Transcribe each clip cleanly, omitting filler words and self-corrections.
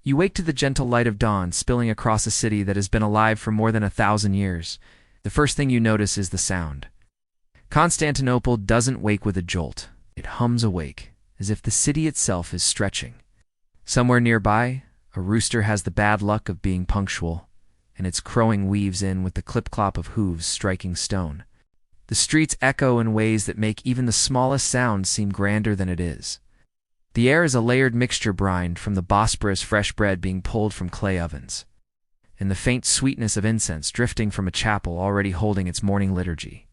You wake to the gentle light of dawn spilling across a city that has been alive for more than 1,000 years. The first thing you notice is the sound. Constantinople doesn't wake with a jolt. It hums awake, as if the city itself is stretching. Somewhere nearby, a rooster has the bad luck of being punctual, and its crowing weaves in with the clip-clop of hooves striking stone. The streets echo in ways that make even the smallest sound seem grander than it is. The air is a layered mixture brined from the Bosporus fresh bread being pulled from clay ovens, and the faint sweetness of incense drifting from a chapel already holding its morning liturgy.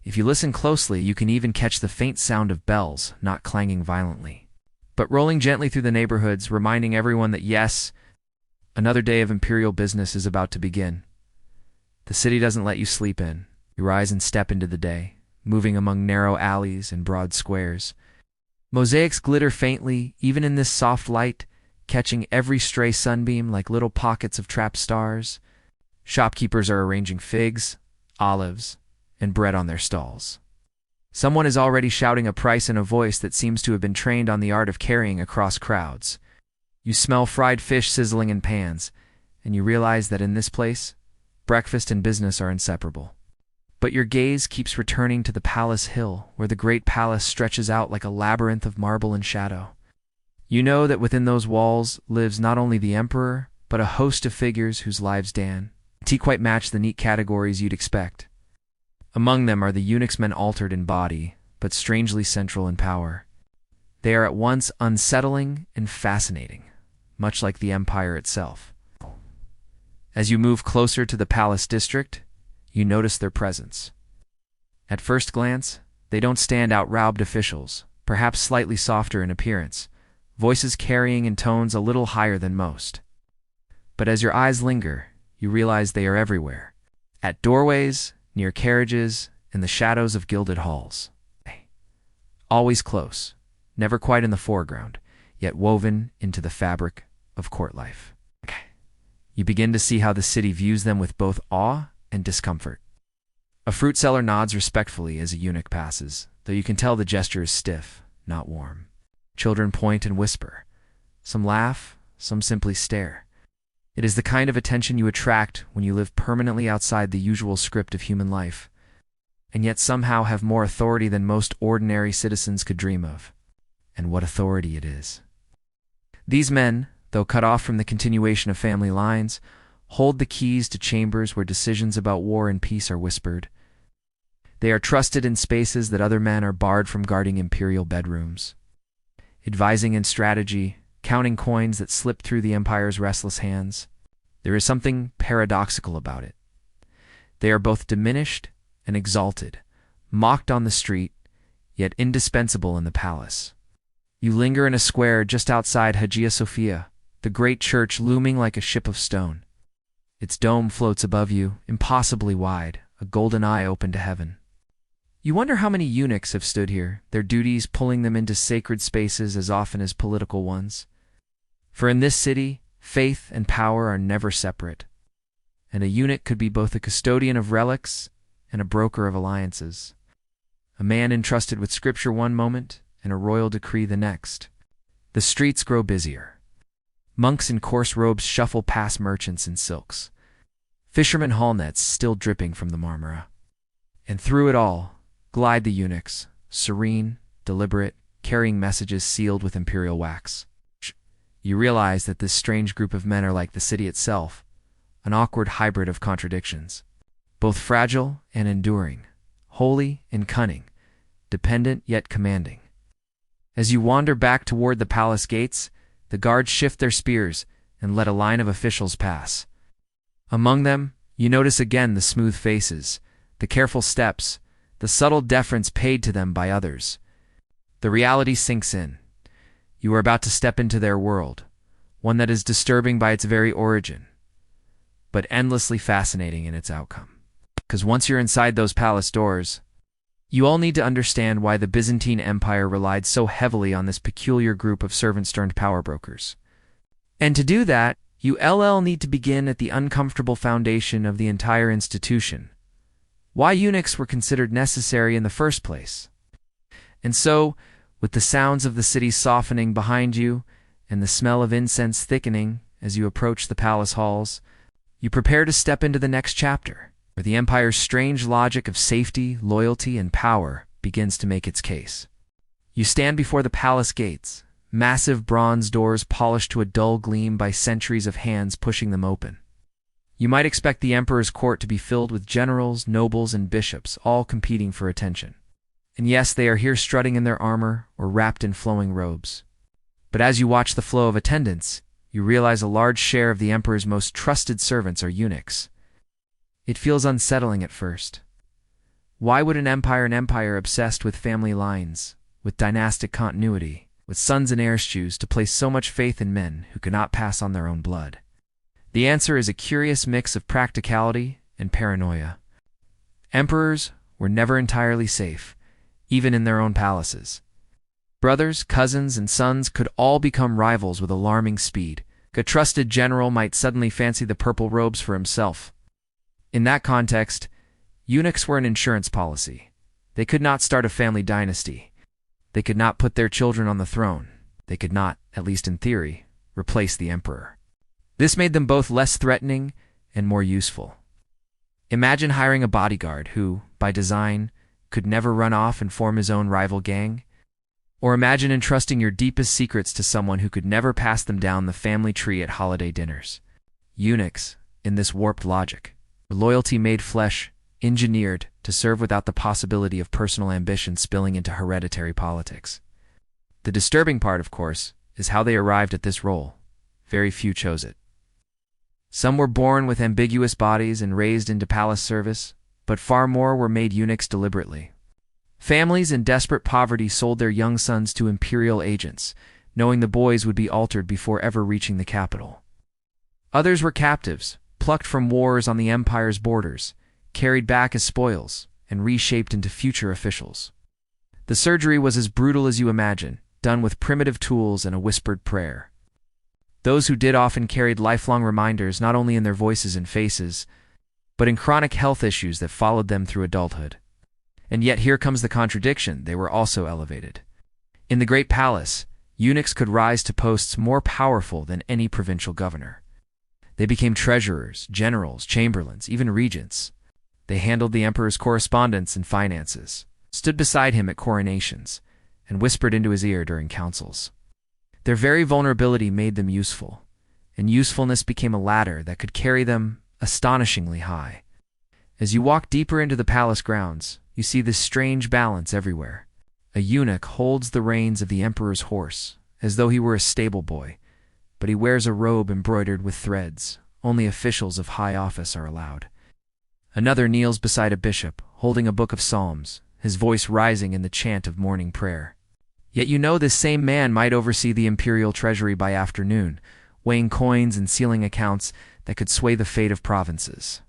If you listen closely, you can even catch the faint sound of bells, not clanging violently, but rolling gently through the neighborhoods, reminding everyone that yes, another day of imperial business is about to begin. The city doesn't let you sleep in. You rise and step into the day, moving among narrow alleys and broad squares. Mosaics glitter faintly, even in this soft light, catching every stray sunbeam like little pockets of trapped stars. Shopkeepers are arranging figs, olives, and bread on their stalls. Someone is already shouting a price in a voice that seems to have been trained on the art of carrying across crowds. You smell fried fish sizzling in pans, and you realize that in this place, breakfast and business are inseparable. But your gaze keeps returning to the palace hill, where the great palace stretches out like a labyrinth of marble and shadow. You know that within those walls lives not only the emperor, but a host of figures whose lives can't quite match the neat categories you'd expect. Among them are the eunuchs, men altered in body, but strangely central in power. They are at once unsettling and fascinating, much like the empire itself. As you move closer to the palace district, you notice their presence. At first glance, they don't stand out robed officials, perhaps slightly softer in appearance, voices carrying in tones a little higher than most. But as your eyes linger, you realize they are everywhere. At doorways, near carriages, in the shadows of gilded halls. Always close, never quite in the foreground, yet woven into the fabric of court life. You begin to see how the city views them with both awe and discomfort. A fruit seller nods respectfully as a eunuch passes, though you can tell the gesture is stiff, not warm. Children point and whisper. Some laugh, some simply stare. It is the kind of attention you attract when you live permanently outside the usual script of human life, and yet somehow have more authority than most ordinary citizens could dream of. And what authority it is. These men, though cut off from the continuation of family lines, hold the keys to chambers where decisions about war and peace are whispered. They are trusted in spaces that other men are barred from guarding imperial bedrooms. Advising in strategy, counting coins that slip through the empire's restless hands. There is something paradoxical about it. They are both diminished and exalted, mocked on the street, yet indispensable in the palace. You linger in a square just outside Hagia Sophia, the great church looming like a ship of stone. Its dome floats above you, impossibly wide, a golden eye open to heaven. You wonder how many eunuchs have stood here, their duties pulling them into sacred spaces as often as political ones. For in this city, faith and power are never separate, and a eunuch could be both a custodian of relics and a broker of alliances. A man entrusted with scripture one moment and a royal decree the next. The streets grow busier. Monks in coarse robes shuffle past merchants in silks. Fishermen haul nets still dripping from the Marmara. And through it all glide the eunuchs, serene, deliberate, carrying messages sealed with imperial wax. You realize that this strange group of men are like the city itself, an awkward hybrid of contradictions, both fragile and enduring, holy and cunning, dependent yet commanding. As you wander back toward the palace gates, the guards shift their spears and let a line of officials pass. Among them, you notice again the smooth faces, the careful steps, the subtle deference paid to them by others. The reality sinks in. You are about to step into their world, one that is disturbing by its very origin, but endlessly fascinating in its outcome. Because once you're inside those palace doors, you all need to understand why the Byzantine Empire relied so heavily on this peculiar group of servant-turned power brokers. And to do that, you need to begin at the uncomfortable foundation of the entire institution. Why eunuchs were considered necessary in the first place. And so, with the sounds of the city softening behind you, and the smell of incense thickening as you approach the palace halls, you prepare to step into the next chapter, where the empire's strange logic of safety, loyalty, and power begins to make its case. You stand before the palace gates, massive bronze doors polished to a dull gleam by centuries of hands pushing them open. You might expect the emperor's court to be filled with generals, nobles, and bishops, all competing for attention. And yes, they are here strutting in their armor or wrapped in flowing robes. But as you watch the flow of attendants, you realize a large share of the emperor's most trusted servants are eunuchs. It feels unsettling at first. Why would an empire obsessed with family lines, with dynastic continuity, with sons and heirs choose to place so much faith in men who cannot pass on their own blood? The answer is a curious mix of practicality and paranoia. Emperors were never entirely safe, even in their own palaces. Brothers, cousins, and sons could all become rivals with alarming speed. A trusted general might suddenly fancy the purple robes for himself. In that context, eunuchs were an insurance policy. They could not start a family dynasty. They could not put their children on the throne. They could not, at least in theory, replace the emperor. This made them both less threatening and more useful. Imagine hiring a bodyguard who, by design, could never run off and form his own rival gang. Or imagine entrusting your deepest secrets to someone who could never pass them down the family tree at holiday dinners. Eunuchs, in this warped logic, were loyalty made flesh, engineered to serve without the possibility of personal ambition spilling into hereditary politics. The disturbing part, of course, is how they arrived at this role. Very few chose it. Some were born with ambiguous bodies and raised into palace service, but far more were made eunuchs deliberately. Families in desperate poverty sold their young sons to imperial agents, knowing the boys would be altered before ever reaching the capital. Others were captives, plucked from wars on the empire's borders, carried back as spoils, and reshaped into future officials. The surgery was as brutal as you imagine, done with primitive tools and a whispered prayer. Those who did often carried lifelong reminders not only in their voices and faces, but in chronic health issues that followed them through adulthood. And yet here comes the contradiction: they were also elevated. In the great palace, eunuchs could rise to posts more powerful than any provincial governor. They became treasurers, generals, chamberlains, even regents. They handled the emperor's correspondence and finances, stood beside him at coronations, and whispered into his ear during councils. Their very vulnerability made them useful, and usefulness became a ladder that could carry them astonishingly high. As you walk deeper into the palace grounds, you see this strange balance everywhere. A eunuch holds the reins of the emperor's horse, as though he were a stable boy, but he wears a robe embroidered with threads. Only officials of high office are allowed. Another kneels beside a bishop, holding a book of psalms, his voice rising in the chant of morning prayer. Yet you know this same man might oversee the imperial treasury by afternoon, weighing coins and sealing accounts that could sway the fate of provinces.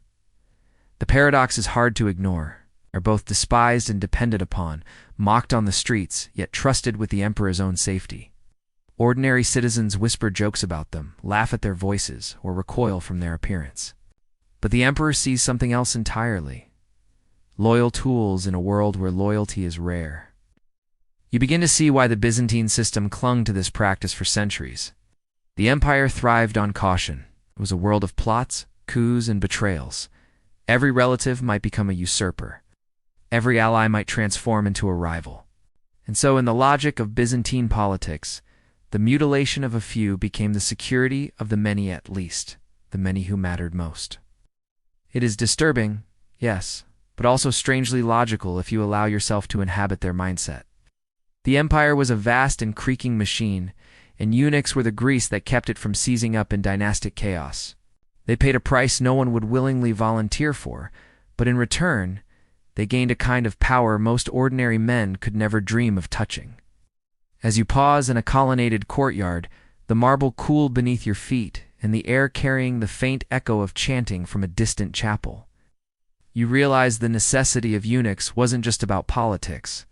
The paradox is hard to ignore. Are both despised and depended upon, mocked on the streets, yet trusted with the emperor's own safety. Ordinary citizens whisper jokes about them, laugh at their voices, or recoil from their appearance. But the emperor sees something else entirely. Loyal tools in a world where loyalty is rare. You begin to see why the Byzantine system clung to this practice for centuries. The empire thrived on caution. It was a world of plots, coups, and betrayals. Every relative might become a usurper. Every ally might transform into a rival. And so in the logic of Byzantine politics, the mutilation of a few became the security of the many, at least, the many who mattered most. It is disturbing, yes, but also strangely logical if you allow yourself to inhabit their mindset. The empire was a vast and creaking machine, and eunuchs were the grease that kept it from seizing up in dynastic chaos. They paid a price no one would willingly volunteer for, but in return, they gained a kind of power most ordinary men could never dream of touching. As you pause in a colonnaded courtyard, the marble cooled beneath your feet, and the air carrying the faint echo of chanting from a distant chapel. You realize the necessity of eunuchs wasn't just about politics.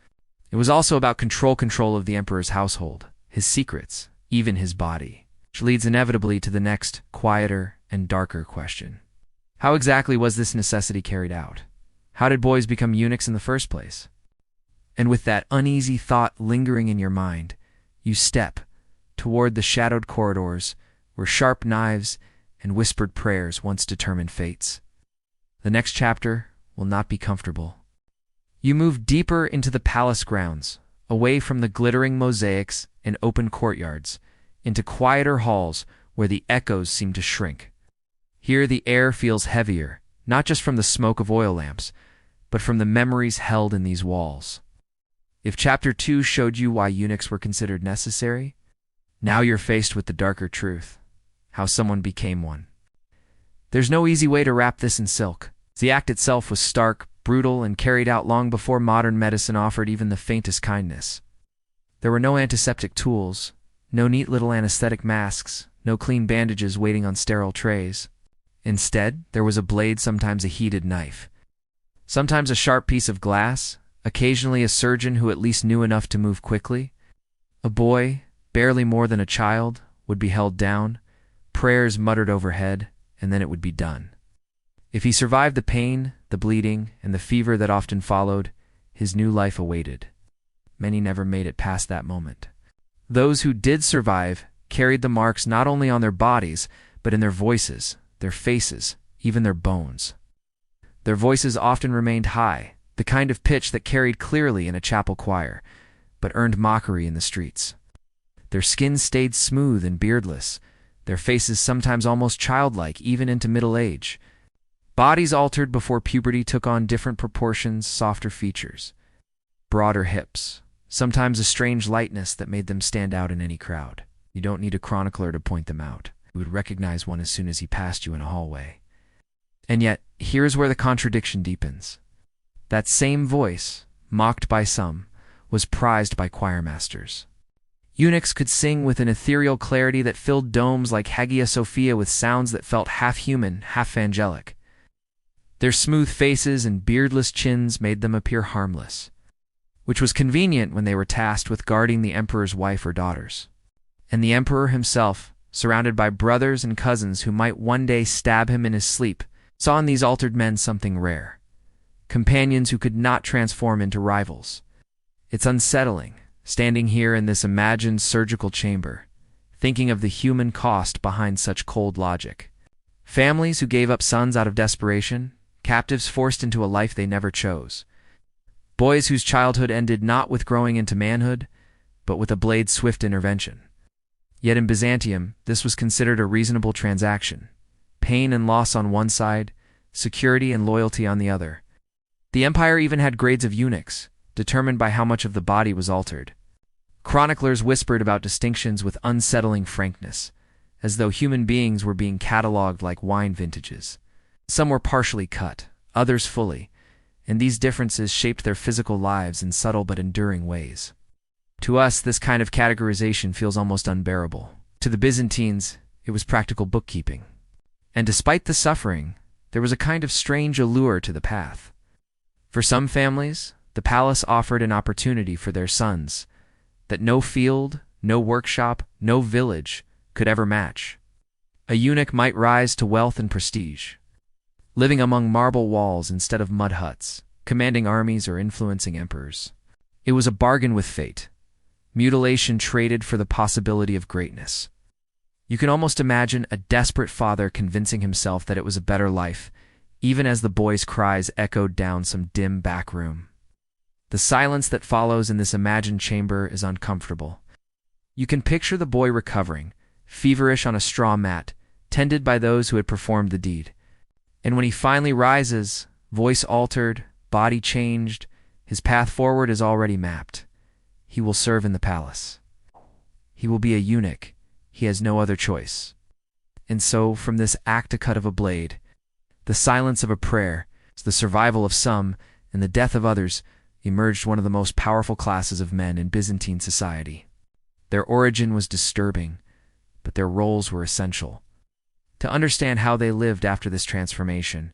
It was also about control of the emperor's household, his secrets, even his body, which leads inevitably to the next, quieter and darker question. How exactly was this necessity carried out? How did boys become eunuchs in the first place? And with that uneasy thought lingering in your mind, you step toward the shadowed corridors where sharp knives and whispered prayers once determined fates. The next chapter will not be comfortable. You move deeper into the palace grounds, away from the glittering mosaics and open courtyards, into quieter halls where the echoes seem to shrink. Here the air feels heavier, not just from the smoke of oil lamps, but from the memories held in these walls. If Chapter 2 showed you why eunuchs were considered necessary, now you're faced with the darker truth, how someone became one. There's no easy way to wrap this in silk. The act itself was stark, brutal, and carried out long before modern medicine offered even the faintest kindness. There were no antiseptic tools, no neat little anesthetic masks, no clean bandages waiting on sterile trays. Instead, there was a blade, sometimes a heated knife, sometimes a sharp piece of glass, occasionally a surgeon who at least knew enough to move quickly. A boy, barely more than a child, would be held down, prayers muttered overhead, and then it would be done. If he survived the pain, the bleeding, and the fever that often followed, his new life awaited. Many never made it past that moment. Those who did survive carried the marks not only on their bodies, but in their voices, their faces, even their bones. Their voices often remained high, the kind of pitch that carried clearly in a chapel choir, but earned mockery in the streets. Their skin stayed smooth and beardless, their faces sometimes almost childlike even into middle age. Bodies altered before puberty took on different proportions, softer features, broader hips, sometimes a strange lightness that made them stand out in any crowd. You don't need a chronicler to point them out. You would recognize one as soon as he passed you in a hallway. And yet, here's where the contradiction deepens. That same voice, mocked by some, was prized by choirmasters. Eunuchs could sing with an ethereal clarity that filled domes like Hagia Sophia with sounds that felt half human, half angelic. Their smooth faces and beardless chins made them appear harmless, which was convenient when they were tasked with guarding the emperor's wife or daughters. And the emperor himself, surrounded by brothers and cousins who might one day stab him in his sleep, saw in these altered men something rare. Companions who could not transform into rivals. It's unsettling, standing here in this imagined surgical chamber, thinking of the human cost behind such cold logic. Families who gave up sons out of desperation, captives forced into a life they never chose. Boys whose childhood ended not with growing into manhood, but with a blade's swift intervention. Yet in Byzantium, this was considered a reasonable transaction. Pain and loss on one side, security and loyalty on the other. The empire even had grades of eunuchs, determined by how much of the body was altered. Chroniclers whispered about distinctions with unsettling frankness, as though human beings were being catalogued like wine vintages. Some were partially cut, others fully, and these differences shaped their physical lives in subtle but enduring ways. To us, this kind of categorization feels almost unbearable. To the Byzantines, it was practical bookkeeping. And despite the suffering, there was a kind of strange allure to the path. For some families, the palace offered an opportunity for their sons that no field, no workshop, no village could ever match. A eunuch might rise to wealth and prestige, living among marble walls instead of mud huts, commanding armies or influencing emperors. It was a bargain with fate, mutilation traded for the possibility of greatness. You can almost imagine a desperate father convincing himself that it was a better life, even as the boy's cries echoed down some dim back room. The silence that follows in this imagined chamber is uncomfortable. You can picture the boy recovering, feverish on a straw mat, tended by those who had performed the deed. And when he finally rises, voice altered, body changed, his path forward is already mapped. He will serve in the palace. He will be a eunuch. He has no other choice. And so, from this act-a-cut of a blade, the silence of a prayer, the survival of some, and the death of others, emerged one of the most powerful classes of men in Byzantine society. Their origin was disturbing, but their roles were essential. To understand how they lived after this transformation,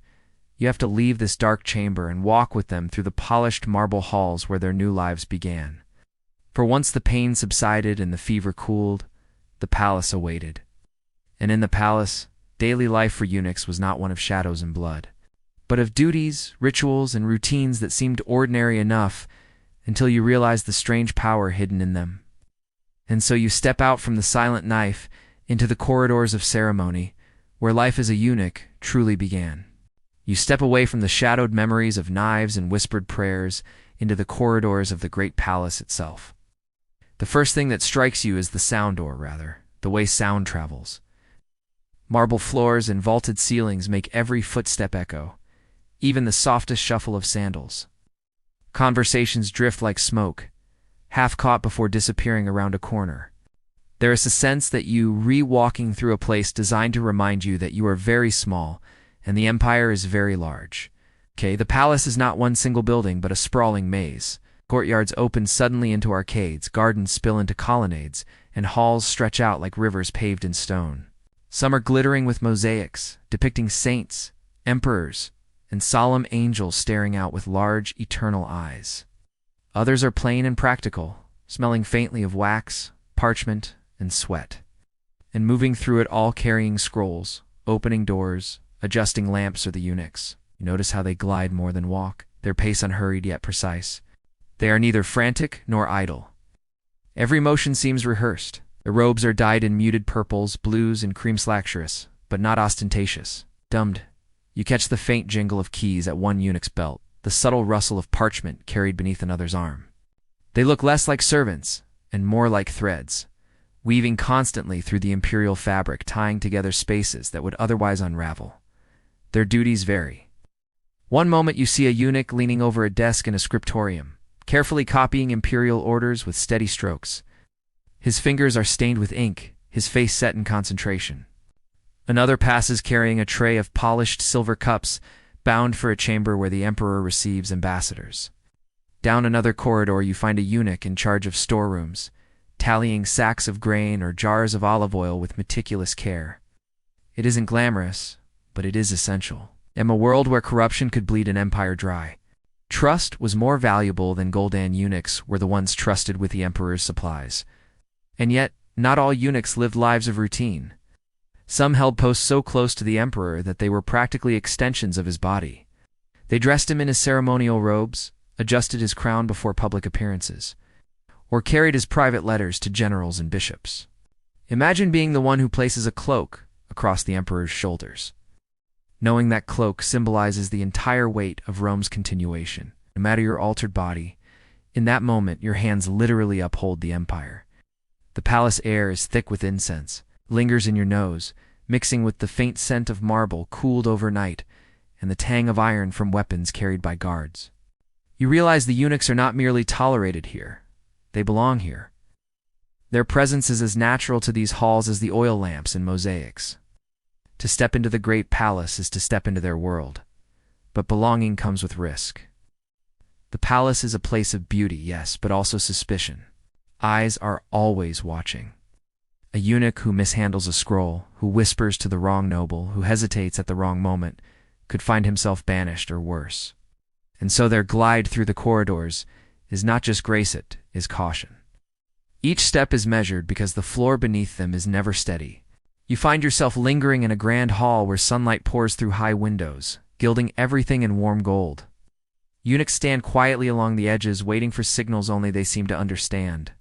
you have to leave this dark chamber and walk with them through the polished marble halls where their new lives began. For once the pain subsided and the fever cooled, the palace awaited. And in the palace, daily life for eunuchs was not one of shadows and blood, but of duties, rituals, and routines that seemed ordinary enough until you realized the strange power hidden in them. And so you step out from the silent knife into the corridors of ceremony, where life as a eunuch truly began. You step away from the shadowed memories of knives and whispered prayers into the corridors of the great palace itself. The first thing that strikes you is the sound door, the way sound travels. Marble floors and vaulted ceilings make every footstep echo, even the softest shuffle of sandals. Conversations drift like smoke, half caught before disappearing around a corner. There is a sense that you re-walking through a place designed to remind you that you are very small and the empire is very large. The palace is not one single building, but a sprawling maze. Courtyards open suddenly into arcades, gardens spill into colonnades, and halls stretch out like rivers paved in stone. Some are glittering with mosaics, depicting saints, emperors, and solemn angels staring out with large, eternal eyes. Others are plain and practical, smelling faintly of wax, parchment, and sweat. And moving through it all carrying scrolls, opening doors, adjusting lamps are the eunuchs. You notice how they glide more than walk, their pace unhurried yet precise. They are neither frantic nor idle. Every motion seems rehearsed. Their robes are dyed in muted purples, blues, and cream luxurious, but not ostentatious. Dumbed, you catch the faint jingle of keys at one eunuch's belt, the subtle rustle of parchment carried beneath another's arm. They look less like servants and more like threads, weaving constantly through the imperial fabric, tying together spaces that would otherwise unravel. Their duties vary. One moment you see a eunuch leaning over a desk in a scriptorium, carefully copying imperial orders with steady strokes. His fingers are stained with ink, his face set in concentration. Another passes carrying a tray of polished silver cups, bound for a chamber where the emperor receives ambassadors. Down another corridor you find a eunuch in charge of storerooms, tallying sacks of grain or jars of olive oil with meticulous care. It isn't glamorous, but it is essential. In a world where corruption could bleed an empire dry, trust was more valuable than gold, and eunuchs were the ones trusted with the emperor's supplies. And yet, not all eunuchs lived lives of routine. Some held posts so close to the emperor that they were practically extensions of his body. They dressed him in his ceremonial robes, adjusted his crown before public appearances, or carried his private letters to generals and bishops. Imagine being the one who places a cloak across the emperor's shoulders, knowing that cloak symbolizes the entire weight of Rome's continuation. No matter your altered body, in that moment your hands literally uphold the empire. The palace air is thick with incense, lingers in your nose, mixing with the faint scent of marble cooled overnight and the tang of iron from weapons carried by guards. You realize the eunuchs are not merely tolerated here, they belong here. Their presence is as natural to these halls as the oil lamps and mosaics. To step into the great palace is to step into their world, but belonging comes with risk. The palace is a place of beauty, yes, but also suspicion. Eyes are always watching. A eunuch who mishandles a scroll, who whispers to the wrong noble, who hesitates at the wrong moment, could find himself banished or worse. And so their glide through the corridors is not just grace, it is caution. Each step is measured because the floor beneath them is never steady. You find yourself lingering in a grand hall where sunlight pours through high windows, gilding everything in warm gold. Eunuchs stand quietly along the edges, waiting for signals only they seem to understand.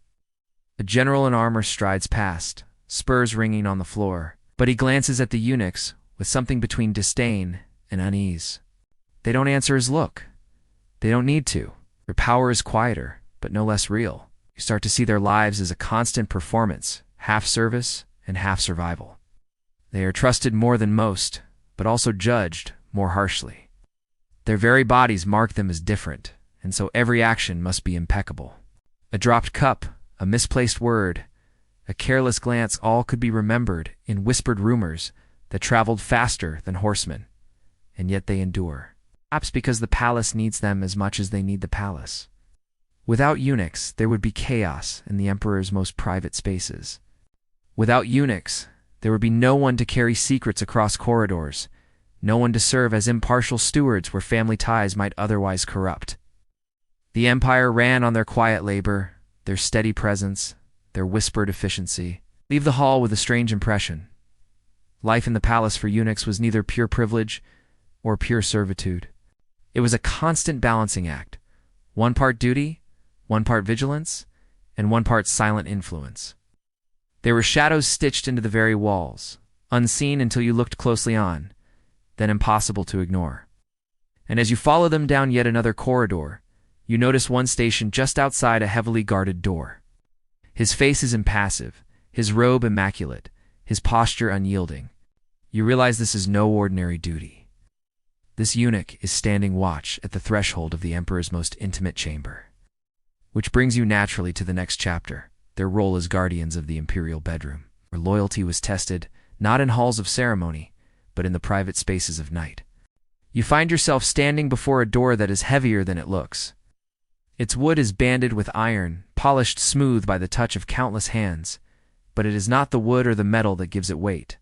A general in armor strides past, spurs ringing on the floor, but he glances at the eunuchs with something between disdain and unease. They don't answer his look. They don't need to. Their power is quieter, but no less real. You start to see their lives as a constant performance, half service and half survival. They are trusted more than most, but also judged more harshly. Their very bodies mark them as different, and so every action must be impeccable. A dropped cup, a misplaced word, a careless glance, all could be remembered in whispered rumors that traveled faster than horsemen, and yet they endure. Perhaps because the palace needs them as much as they need the palace. Without eunuchs, there would be chaos in the emperor's most private spaces. Without eunuchs, there would be no one to carry secrets across corridors, no one to serve as impartial stewards where family ties might otherwise corrupt. The empire ran on their quiet labor, their steady presence, their whispered efficiency. Leave the hall with a strange impression. Life in the palace for eunuchs was neither pure privilege or pure servitude. It was a constant balancing act, one part duty, one part vigilance, and one part silent influence. There were shadows stitched into the very walls, unseen until you looked closely on, then impossible to ignore. And as you follow them down yet another corridor, you notice one station just outside a heavily guarded door. His face is impassive, his robe immaculate, his posture unyielding. You realize this is no ordinary duty. This eunuch is standing watch at the threshold of the emperor's most intimate chamber. Which brings you naturally to the next chapter, their role as guardians of the imperial bedroom, where loyalty was tested, not in halls of ceremony, but in the private spaces of night. You find yourself standing before a door that is heavier than it looks. Its wood is banded with iron, polished smooth by the touch of countless hands, but it is not the wood or the metal that gives it weight.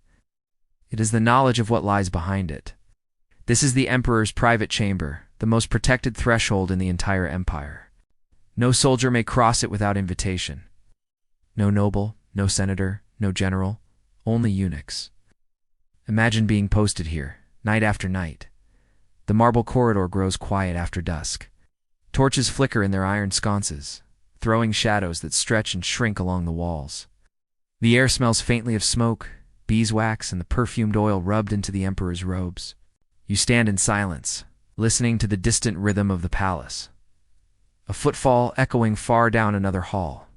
It is the knowledge of what lies behind it. This is the emperor's private chamber, the most protected threshold in the entire empire. No soldier may cross it without invitation. No noble, no senator, no general, only eunuchs. Imagine being posted here, night after night. The marble corridor grows quiet after dusk. Torches flicker in their iron sconces, throwing shadows that stretch and shrink along the walls. The air smells faintly of smoke, beeswax, and the perfumed oil rubbed into the emperor's robes. You stand in silence, listening to the distant rhythm of the palace. A footfall echoing far down another hall.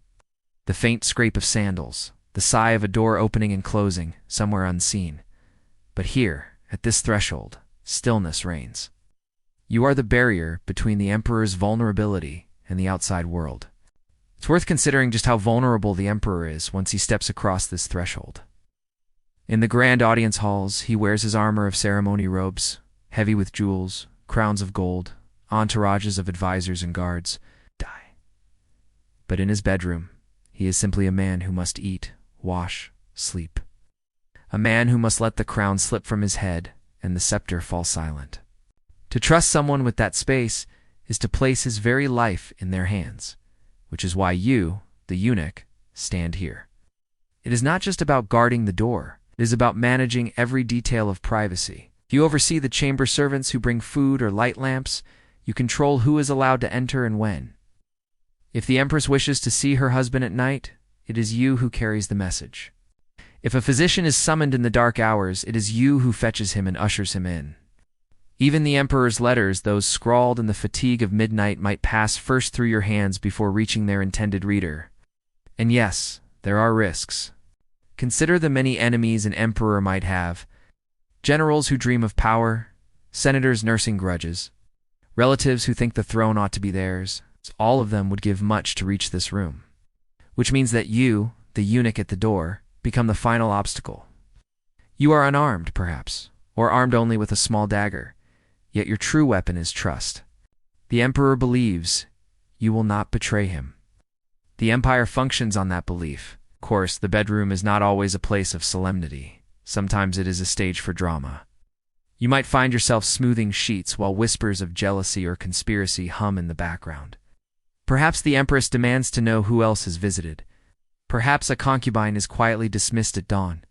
The faint scrape of sandals, the sigh of a door opening and closing, somewhere unseen. But here, at this threshold, stillness reigns. You are the barrier between the emperor's vulnerability and the outside world. It's worth considering just how vulnerable the emperor is once he steps across this threshold. In the grand audience halls, he wears his armor of ceremony robes, heavy with jewels, crowns of gold, entourages of advisors and guards. But in his bedroom, he is simply a man who must eat, wash, sleep. A man who must let the crown slip from his head and the scepter fall silent. To trust someone with that space is to place his very life in their hands, which is why you, the eunuch, stand here. It is not just about guarding the door. It is about managing every detail of privacy. You oversee the chamber servants who bring food or light lamps. You control who is allowed to enter and when. If the empress wishes to see her husband at night, it is you who carries the message. If a physician is summoned in the dark hours, it is you who fetches him and ushers him in. Even the emperor's letters, those scrawled in the fatigue of midnight, might pass first through your hands before reaching their intended reader. And yes, there are risks. Consider the many enemies an emperor might have. Generals who dream of power, senators nursing grudges, relatives who think the throne ought to be theirs. All of them would give much to reach this room. Which means that you, the eunuch at the door, become the final obstacle. You are unarmed, perhaps, or armed only with a small dagger, yet your true weapon is trust. The emperor believes you will not betray him. The empire functions on that belief. Of course, the bedroom is not always a place of solemnity. Sometimes it is a stage for drama. You might find yourself smoothing sheets while whispers of jealousy or conspiracy hum in the background. Perhaps the empress demands to know who else has visited. Perhaps a concubine is quietly dismissed at dawn.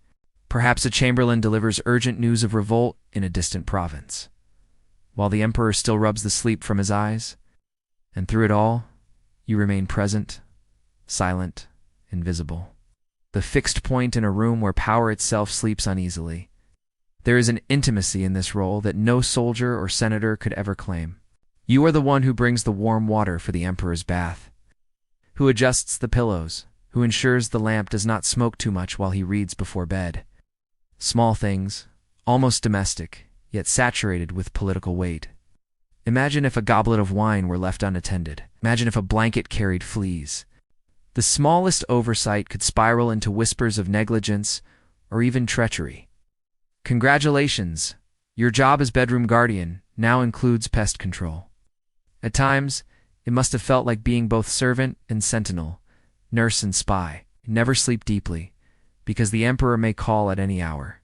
Perhaps a chamberlain delivers urgent news of revolt in a distant province. While the emperor still rubs the sleep from his eyes, and through it all, you remain present, silent, invisible. The fixed point in a room where power itself sleeps uneasily. There is an intimacy in this role that no soldier or senator could ever claim. You are the one who brings the warm water for the emperor's bath, who adjusts the pillows, who ensures the lamp does not smoke too much while he reads before bed. Small things, almost domestic, yet saturated with political weight. Imagine if a goblet of wine were left unattended. Imagine if a blanket carried fleas. The smallest oversight could spiral into whispers of negligence or even treachery. Congratulations! Your job as bedroom guardian now includes pest control. At times, it must have felt like being both servant and sentinel, nurse and spy. Never sleep deeply, because the emperor may call at any hour.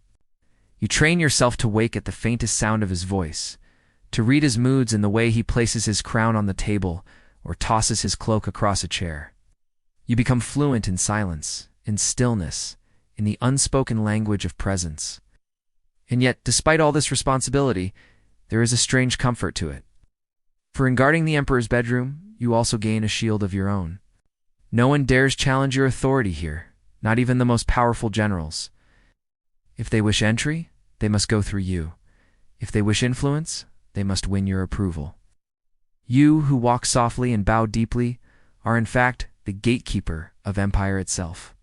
You train yourself to wake at the faintest sound of his voice, to read his moods in the way he places his crown on the table or tosses his cloak across a chair. You become fluent in silence, in stillness, in the unspoken language of presence. And yet, despite all this responsibility, there is a strange comfort to it. For in guarding the emperor's bedroom, you also gain a shield of your own. No one dares challenge your authority here. not even the most powerful generals. If they wish entry, they must go through you. If they wish influence, they must win your approval. You, who walk softly and bow deeply, are in fact the gatekeeper of empire itself.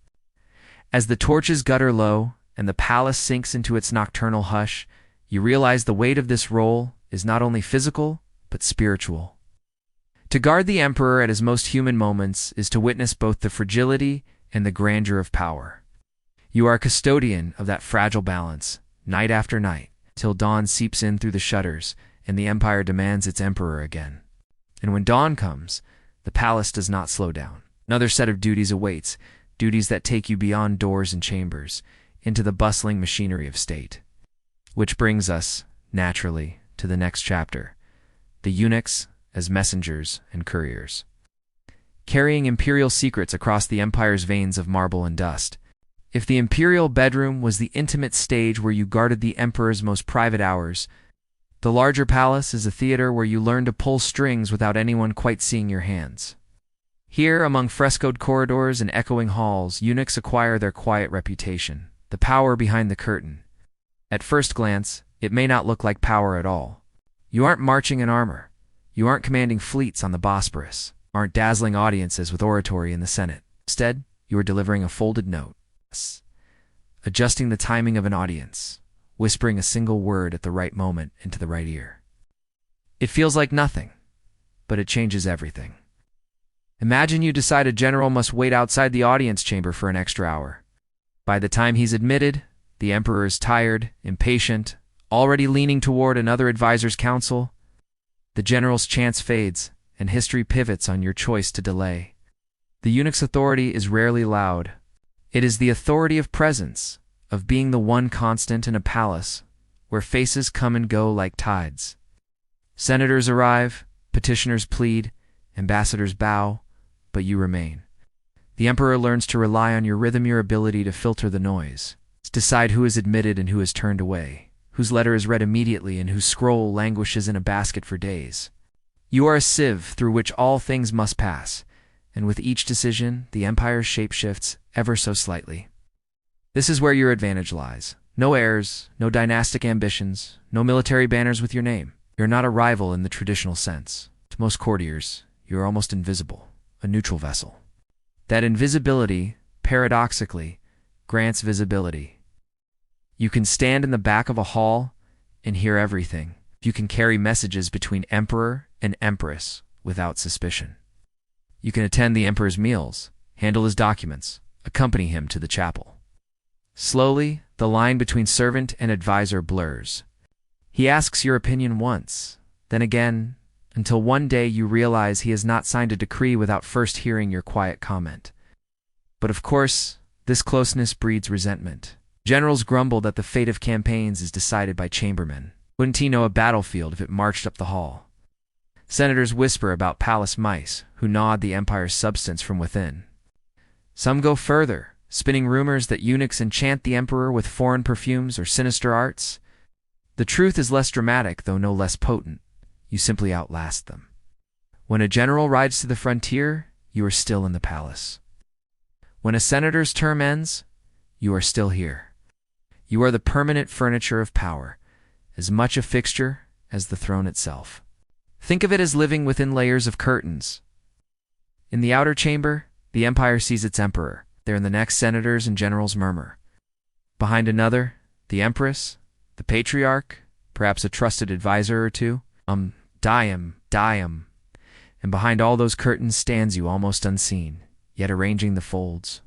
As the torches gutter low and the palace sinks into its nocturnal hush, you realize the weight of this role is not only physical, but spiritual. To guard the emperor at his most human moments is to witness both the fragility and the grandeur of power. You are a custodian of that fragile balance, night after night, till dawn seeps in through the shutters and the empire demands its emperor again. And when dawn comes, the palace does not slow down. Another set of duties awaits, duties that take you beyond doors and chambers, into the bustling machinery of state. Which brings us, naturally, to the next chapter, the eunuchs as messengers and couriers. Carrying imperial secrets across the empire's veins of marble and dust. If the imperial bedroom was the intimate stage where you guarded the emperor's most private hours, the larger palace is a theater where you learn to pull strings without anyone quite seeing your hands. Here, among frescoed corridors and echoing halls, eunuchs acquire their quiet reputation, the power behind the curtain. At first glance, it may not look like power at all. You aren't marching in armor. You aren't commanding fleets on the Bosporus, aren't dazzling audiences with oratory in the Senate. Instead, you are delivering a folded note, adjusting the timing of an audience, whispering a single word at the right moment into the right ear. It feels like nothing, but it changes everything. Imagine you decide a general must wait outside the audience chamber for an extra hour. By the time he's admitted, the emperor is tired, impatient, already leaning toward another advisor's counsel. The general's chance fades, and history pivots on your choice to delay. The eunuch's authority is rarely loud. It is the authority of presence, of being the one constant in a palace where faces come and go like tides. Senators arrive, petitioners plead, ambassadors bow, but you remain. The emperor learns to rely on your rhythm, your ability to filter the noise, to decide who is admitted and who is turned away, whose letter is read immediately and whose scroll languishes in a basket for days. You are a sieve through which all things must pass, and with each decision, the empire's shape shifts ever so slightly. This is where your advantage lies. No heirs, no dynastic ambitions, no military banners with your name. You're not a rival in the traditional sense. To most courtiers, you are almost invisible, a neutral vessel. That invisibility, paradoxically, grants visibility. You can stand in the back of a hall and hear everything. You can carry messages between emperor and empress without suspicion. You can attend the emperor's meals, handle his documents, accompany him to the chapel. Slowly, the line between servant and advisor blurs. He asks your opinion once, then again, until one day you realize he has not signed a decree without first hearing your quiet comment. But of course, this closeness breeds resentment. Generals grumble that the fate of campaigns is decided by chambermen. Wouldn't he know a battlefield if it marched up the hall? Senators whisper about palace mice, who gnawed the empire's substance from within. Some go further, spinning rumors that eunuchs enchant the emperor with foreign perfumes or sinister arts. The truth is less dramatic, though no less potent. You simply outlast them. When a general rides to the frontier, you are still in the palace. When a senator's term ends, you are still here. You are the permanent furniture of power, as much a fixture as the throne itself. Think of it as living within layers of curtains. In the outer chamber, the empire sees its emperor. There in the next, senators and generals murmur. Behind another, the empress, the patriarch, perhaps a trusted advisor or two. Diam. And behind all those curtains stands you almost unseen, yet arranging the folds.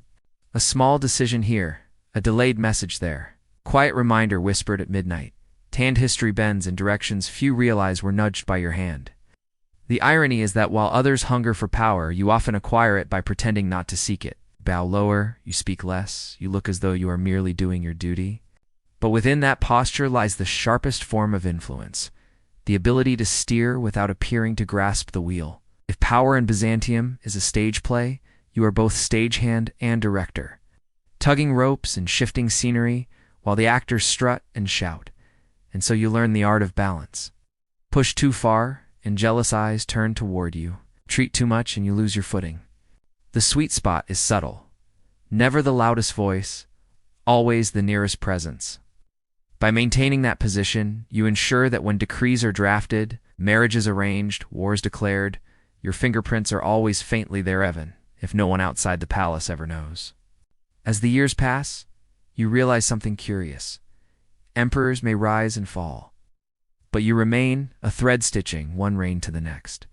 A small decision here, a delayed message there. Quiet reminder whispered at midnight. Tanned history bends in directions few realize were nudged by your hand. The irony is that while others hunger for power, you often acquire it by pretending not to seek it. Bow lower, you speak less, you look as though you are merely doing your duty. But within that posture lies the sharpest form of influence, the ability to steer without appearing to grasp the wheel. If power in Byzantium is a stage play, you are both stagehand and director, tugging ropes and shifting scenery while the actors strut and shout. And so you learn the art of balance. Push too far, and jealous eyes turn toward you. Treat too much, and you lose your footing. The sweet spot is subtle. Never the loudest voice, always the nearest presence. By maintaining that position, you ensure that when decrees are drafted, marriages arranged, wars declared, your fingerprints are always faintly there even, if no one outside the palace ever knows. As the years pass, you realize something curious. Emperors may rise and fall, but you remain a thread stitching one reign to the next.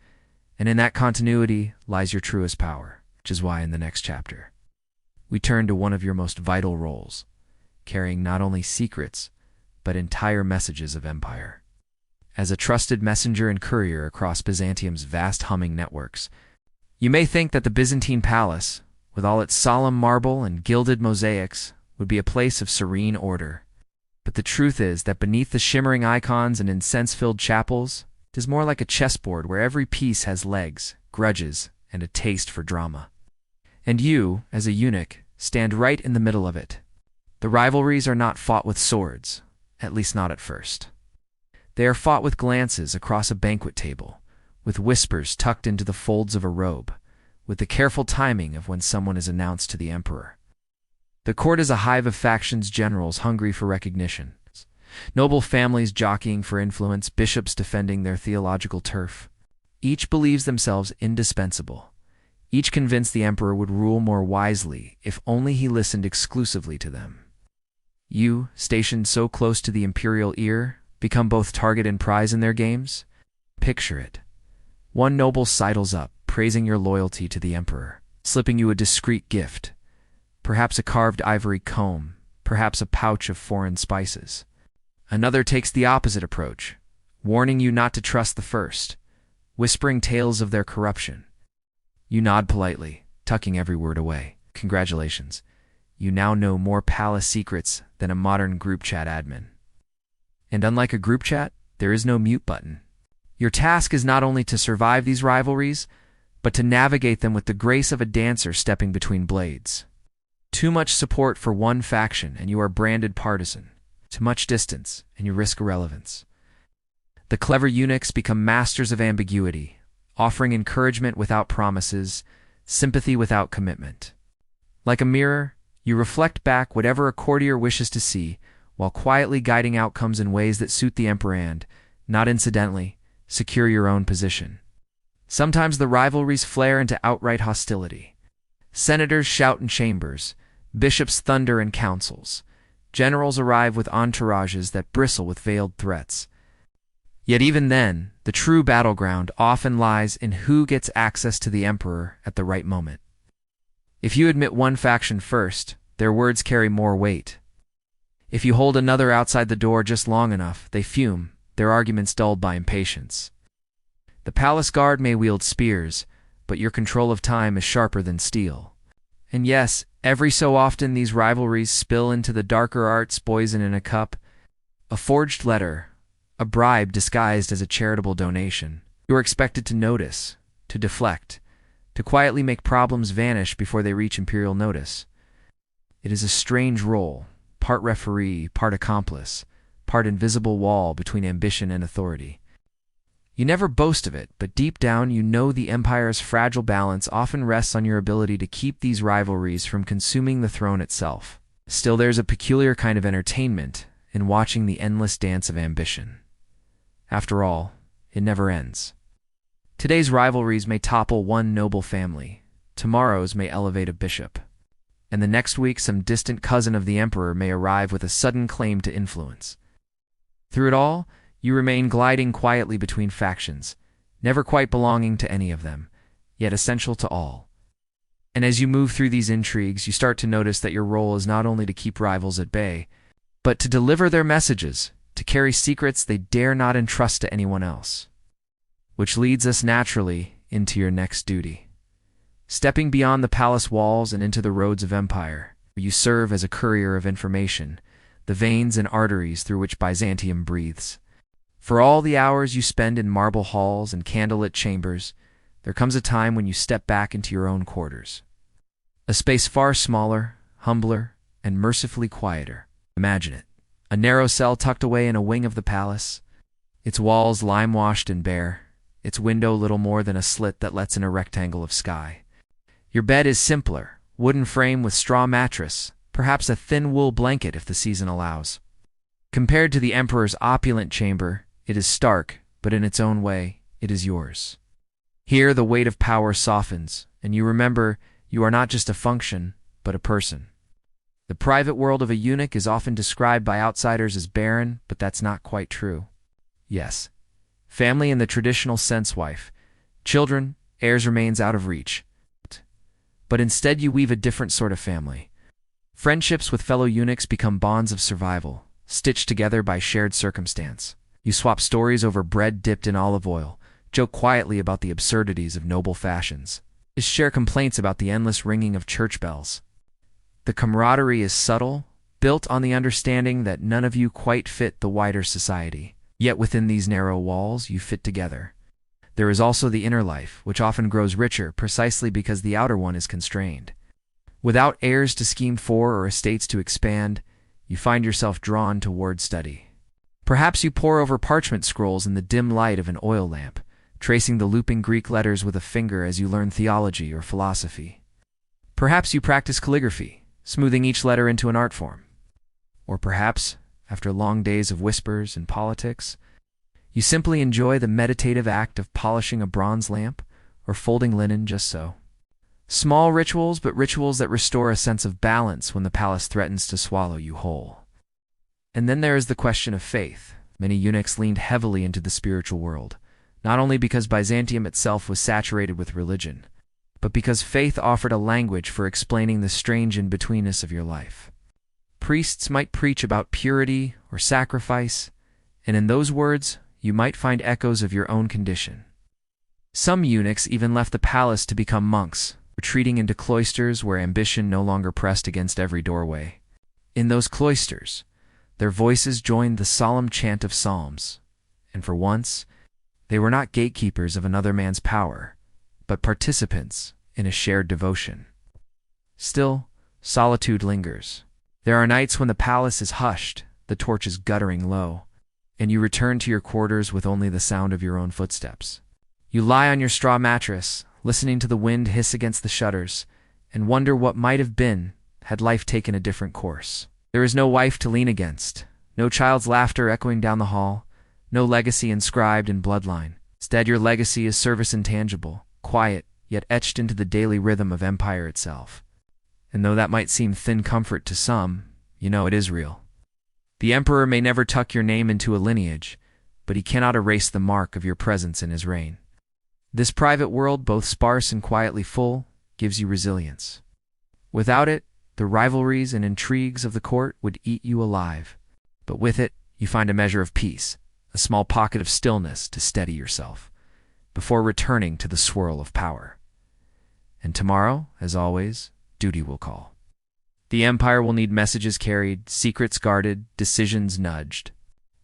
And in that continuity lies your truest power, which is why in the next chapter, we turn to one of your most vital roles, carrying not only secrets, but entire messages of empire. As a trusted messenger and courier across Byzantium's vast humming networks, you may think that the Byzantine palace, with all its solemn marble and gilded mosaics, would be a place of serene order. But the truth is that beneath the shimmering icons and incense-filled chapels, it is more like a chessboard where every piece has legs, grudges, and a taste for drama. And you, as a eunuch, stand right in the middle of it. The rivalries are not fought with swords, at least not at first. They are fought with glances across a banquet table, with whispers tucked into the folds of a robe, with the careful timing of when someone is announced to the emperor. The court is a hive of factions, generals hungry for recognition, noble families jockeying for influence, bishops defending their theological turf. Each believes themselves indispensable. Each convinced the emperor would rule more wisely if only he listened exclusively to them. You, stationed so close to the imperial ear, become both target and prize in their games? Picture it. One noble sidles up, praising your loyalty to the emperor, slipping you a discreet gift, perhaps a carved ivory comb, perhaps a pouch of foreign spices. Another takes the opposite approach, warning you not to trust the first, whispering tales of their corruption. You nod politely, tucking every word away. Congratulations. You now know more palace secrets than a modern group chat admin. And unlike a group chat, there is no mute button. Your task is not only to survive these rivalries, but to navigate them with the grace of a dancer stepping between blades. Too much support for one faction and you are branded partisan. Too much distance and you risk irrelevance. The clever eunuchs become masters of ambiguity, offering encouragement without promises, sympathy without commitment. Like a mirror, you reflect back whatever a courtier wishes to see, while quietly guiding outcomes in ways that suit the emperor and, not incidentally, secure your own position. Sometimes the rivalries flare into outright hostility. Senators shout in chambers, bishops thunder in councils, generals arrive with entourages that bristle with veiled threats. Yet even then, the true battleground often lies in who gets access to the emperor at the right moment. If you admit one faction first, their words carry more weight. If you hold another outside the door just long enough, they fume, their arguments dulled by impatience. The palace guard may wield spears, but your control of time is sharper than steel. And yes, every so often these rivalries spill into the darker arts, poison in a cup, a forged letter, a bribe disguised as a charitable donation. You are expected to notice, to deflect, to quietly make problems vanish before they reach imperial notice. It is a strange role, part referee, part accomplice, part invisible wall between ambition and authority. You never boast of it, but deep down you know the empire's fragile balance often rests on your ability to keep these rivalries from consuming the throne itself. Still, there's a peculiar kind of entertainment in watching the endless dance of ambition. After all, it never ends. Today's rivalries may topple one noble family, tomorrow's may elevate a bishop, and the next week some distant cousin of the emperor may arrive with a sudden claim to influence. Through it all, you remain gliding quietly between factions, never quite belonging to any of them, yet essential to all. And as you move through these intrigues, you start to notice that your role is not only to keep rivals at bay, but to deliver their messages, to carry secrets they dare not entrust to anyone else. Which leads us naturally into your next duty. Stepping beyond the palace walls and into the roads of empire, you serve as a courier of information, the veins and arteries through which Byzantium breathes. For all the hours you spend in marble halls and candlelit chambers, there comes a time when you step back into your own quarters. A space far smaller, humbler, and mercifully quieter. Imagine it. A narrow cell tucked away in a wing of the palace, its walls lime-washed and bare, its window little more than a slit that lets in a rectangle of sky. Your bed is simpler, wooden frame with straw mattress, perhaps a thin wool blanket if the season allows. Compared to the emperor's opulent chamber, it is stark, but in its own way, it is yours. Here the weight of power softens, and you remember you are not just a function, but a person. The private world of a eunuch is often described by outsiders as barren, but that's not quite true. Yes, family in the traditional sense, wife, children, heirs remains out of reach. But instead you weave a different sort of family. Friendships with fellow eunuchs become bonds of survival, stitched together by shared circumstance. You swap stories over bread dipped in olive oil, joke quietly about the absurdities of noble fashions, share complaints about the endless ringing of church bells. The camaraderie is subtle, built on the understanding that none of you quite fit the wider society. Yet within these narrow walls, you fit together. There is also the inner life, which often grows richer precisely because the outer one is constrained. Without heirs to scheme for or estates to expand, you find yourself drawn toward study. Perhaps you pore over parchment scrolls in the dim light of an oil lamp, tracing the looping Greek letters with a finger as you learn theology or philosophy. Perhaps you practice calligraphy, smoothing each letter into an art form. Or perhaps, after long days of whispers and politics, you simply enjoy the meditative act of polishing a bronze lamp or folding linen just so. Small rituals, but rituals that restore a sense of balance when the palace threatens to swallow you whole. And then there is the question of faith. Many eunuchs leaned heavily into the spiritual world, not only because Byzantium itself was saturated with religion, but because faith offered a language for explaining the strange in-betweenness of your life. Priests might preach about purity or sacrifice, and in those words, you might find echoes of your own condition. Some eunuchs even left the palace to become monks, retreating into cloisters where ambition no longer pressed against every doorway. In those cloisters, their voices joined the solemn chant of psalms, and for once, they were not gatekeepers of another man's power, but participants in a shared devotion. Still, solitude lingers. There are nights when the palace is hushed, the torches guttering low, and you return to your quarters with only the sound of your own footsteps. You lie on your straw mattress, listening to the wind hiss against the shutters, and wonder what might have been had life taken a different course. There is no wife to lean against, no child's laughter echoing down the hall, no legacy inscribed in bloodline. Instead, your legacy is service intangible, quiet, yet etched into the daily rhythm of empire itself. And though that might seem thin comfort to some, you know it is real. The emperor may never tuck your name into a lineage, but he cannot erase the mark of your presence in his reign. This private world, both sparse and quietly full, gives you resilience. Without it, the rivalries and intrigues of the court would eat you alive. But with it, you find a measure of peace, a small pocket of stillness to steady yourself, before returning to the swirl of power. And tomorrow, as always, duty will call. The empire will need messages carried, secrets guarded, decisions nudged.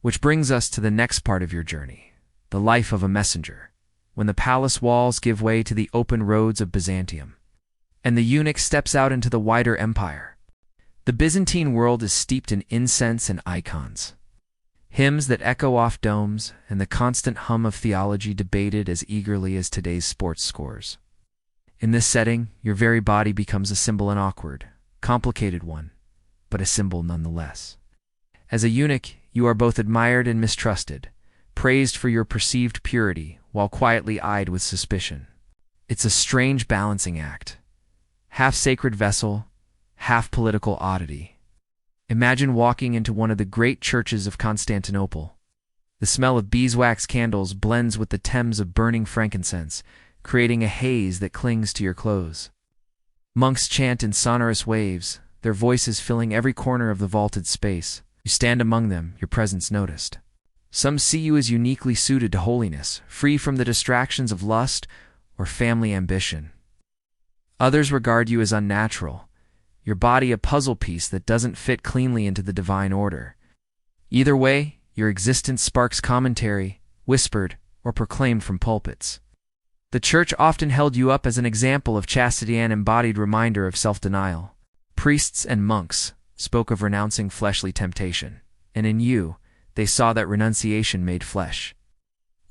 Which brings us to the next part of your journey, the life of a messenger, when the palace walls give way to the open roads of Byzantium, and the eunuch steps out into the wider empire. The Byzantine world is steeped in incense and icons, hymns that echo off domes, and the constant hum of theology debated as eagerly as today's sports scores. In this setting, your very body becomes a symbol, an awkward, complicated one, but a symbol nonetheless. As a eunuch, you are both admired and mistrusted, praised for your perceived purity while quietly eyed with suspicion. It's a strange balancing act, half sacred vessel, half political oddity. Imagine walking into one of the great churches of Constantinople. The smell of beeswax candles blends with the Thames of burning frankincense, creating a haze that clings to your clothes. Monks chant in sonorous waves, their voices filling every corner of the vaulted space. You stand among them, your presence noticed. Some see you as uniquely suited to holiness, free from the distractions of lust or family ambition. Others regard you as unnatural, your body a puzzle piece that doesn't fit cleanly into the divine order. Either way, your existence sparks commentary, whispered or proclaimed from pulpits. The church often held you up as an example of chastity and embodied reminder of self-denial. Priests and monks spoke of renouncing fleshly temptation, and in you, they saw that renunciation made flesh.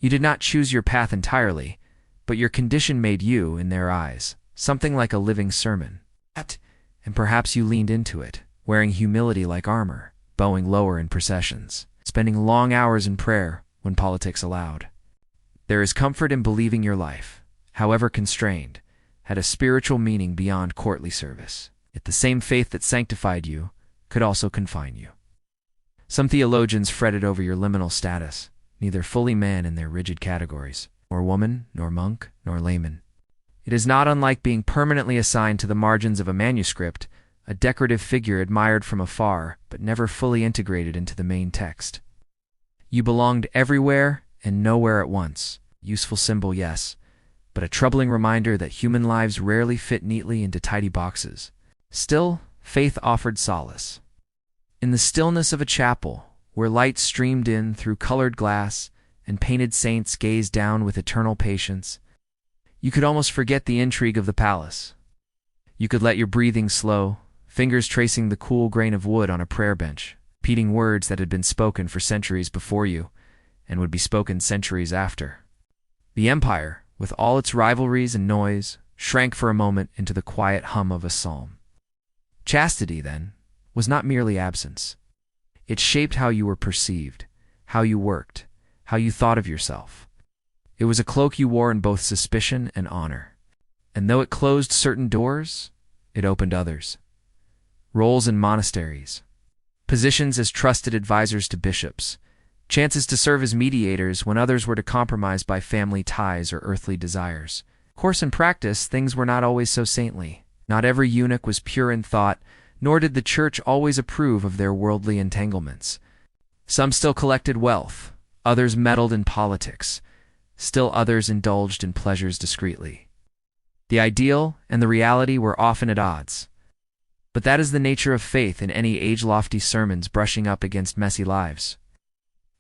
You did not choose your path entirely, but your condition made you, in their eyes, something like a living sermon. And perhaps you leaned into it, wearing humility like armor, bowing lower in processions, spending long hours in prayer when politics allowed. There is comfort in believing your life, however constrained, had a spiritual meaning beyond courtly service. Yet the same faith that sanctified you could also confine you. Some theologians fretted over your liminal status, neither fully man in their rigid categories, nor woman, nor monk, nor layman. It is not unlike being permanently assigned to the margins of a manuscript, a decorative figure admired from afar, but never fully integrated into the main text. You belonged everywhere and nowhere at once. Useful symbol, yes, but a troubling reminder that human lives rarely fit neatly into tidy boxes. Still, faith offered solace. In the stillness of a chapel, where light streamed in through colored glass and painted saints gazed down with eternal patience, you could almost forget the intrigue of the palace. You could let your breathing slow, fingers tracing the cool grain of wood on a prayer bench, repeating words that had been spoken for centuries before you and would be spoken centuries after. The empire, with all its rivalries and noise, shrank for a moment into the quiet hum of a psalm. Chastity, then, was not merely absence. It shaped how you were perceived, how you worked, how you thought of yourself. It was a cloak you wore in both suspicion and honor. And though it closed certain doors, it opened others. Roles in monasteries, positions as trusted advisors to bishops, chances to serve as mediators when others were to compromise by family ties or earthly desires. Of course, in practice, things were not always so saintly. Not every eunuch was pure in thought, nor did the church always approve of their worldly entanglements. Some still collected wealth, others meddled in politics, still others indulged in pleasures discreetly. The ideal and the reality were often at odds. But that is the nature of faith in any age-lofty sermons brushing up against messy lives.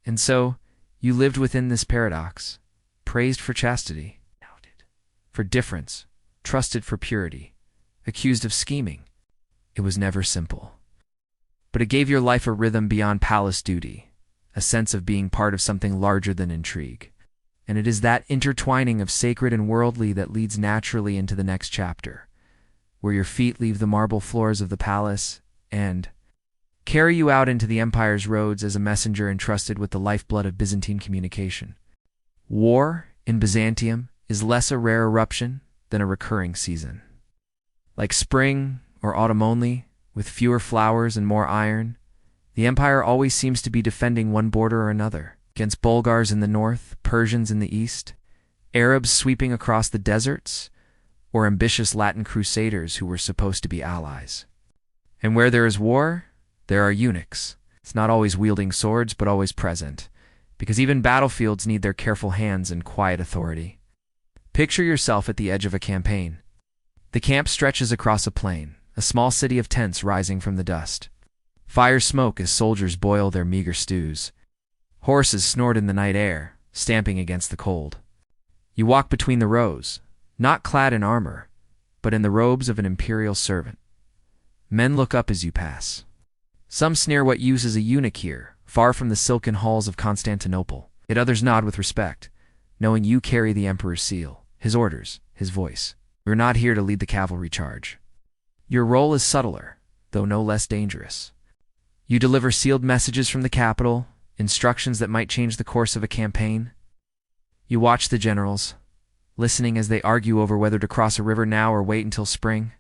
And so, you lived within this paradox, praised for chastity, doubted for difference, trusted for purity, accused of scheming. It was never simple. But it gave your life a rhythm beyond palace duty, a sense of being part of something larger than intrigue. And it is that intertwining of sacred and worldly that leads naturally into the next chapter, where your feet leave the marble floors of the palace and carry you out into the empire's roads as a messenger entrusted with the lifeblood of Byzantine communication. War in Byzantium is less a rare eruption than a recurring season. Like spring or autumn only, with fewer flowers and more iron, the empire always seems to be defending one border or another, against Bulgars in the north, Persians in the east, Arabs sweeping across the deserts, or ambitious Latin crusaders who were supposed to be allies. And where there is war, there are eunuchs. It's not always wielding swords, but always present, because even battlefields need their careful hands and quiet authority. Picture yourself at the edge of a campaign. The camp stretches across a plain, a small city of tents rising from the dust. Fire smoke as soldiers boil their meager stews. Horses snort in the night air, stamping against the cold. You walk between the rows, not clad in armor, but in the robes of an imperial servant. Men look up as you pass. Some sneer what use is a eunuch here, far from the silken halls of Constantinople. Yet others nod with respect, knowing you carry the emperor's seal, his orders, his voice. You're not here to lead the cavalry charge. Your role is subtler, though no less dangerous. You deliver sealed messages from the capital, instructions that might change the course of a campaign. You watch the generals, listening as they argue over whether to cross a river now or wait until spring.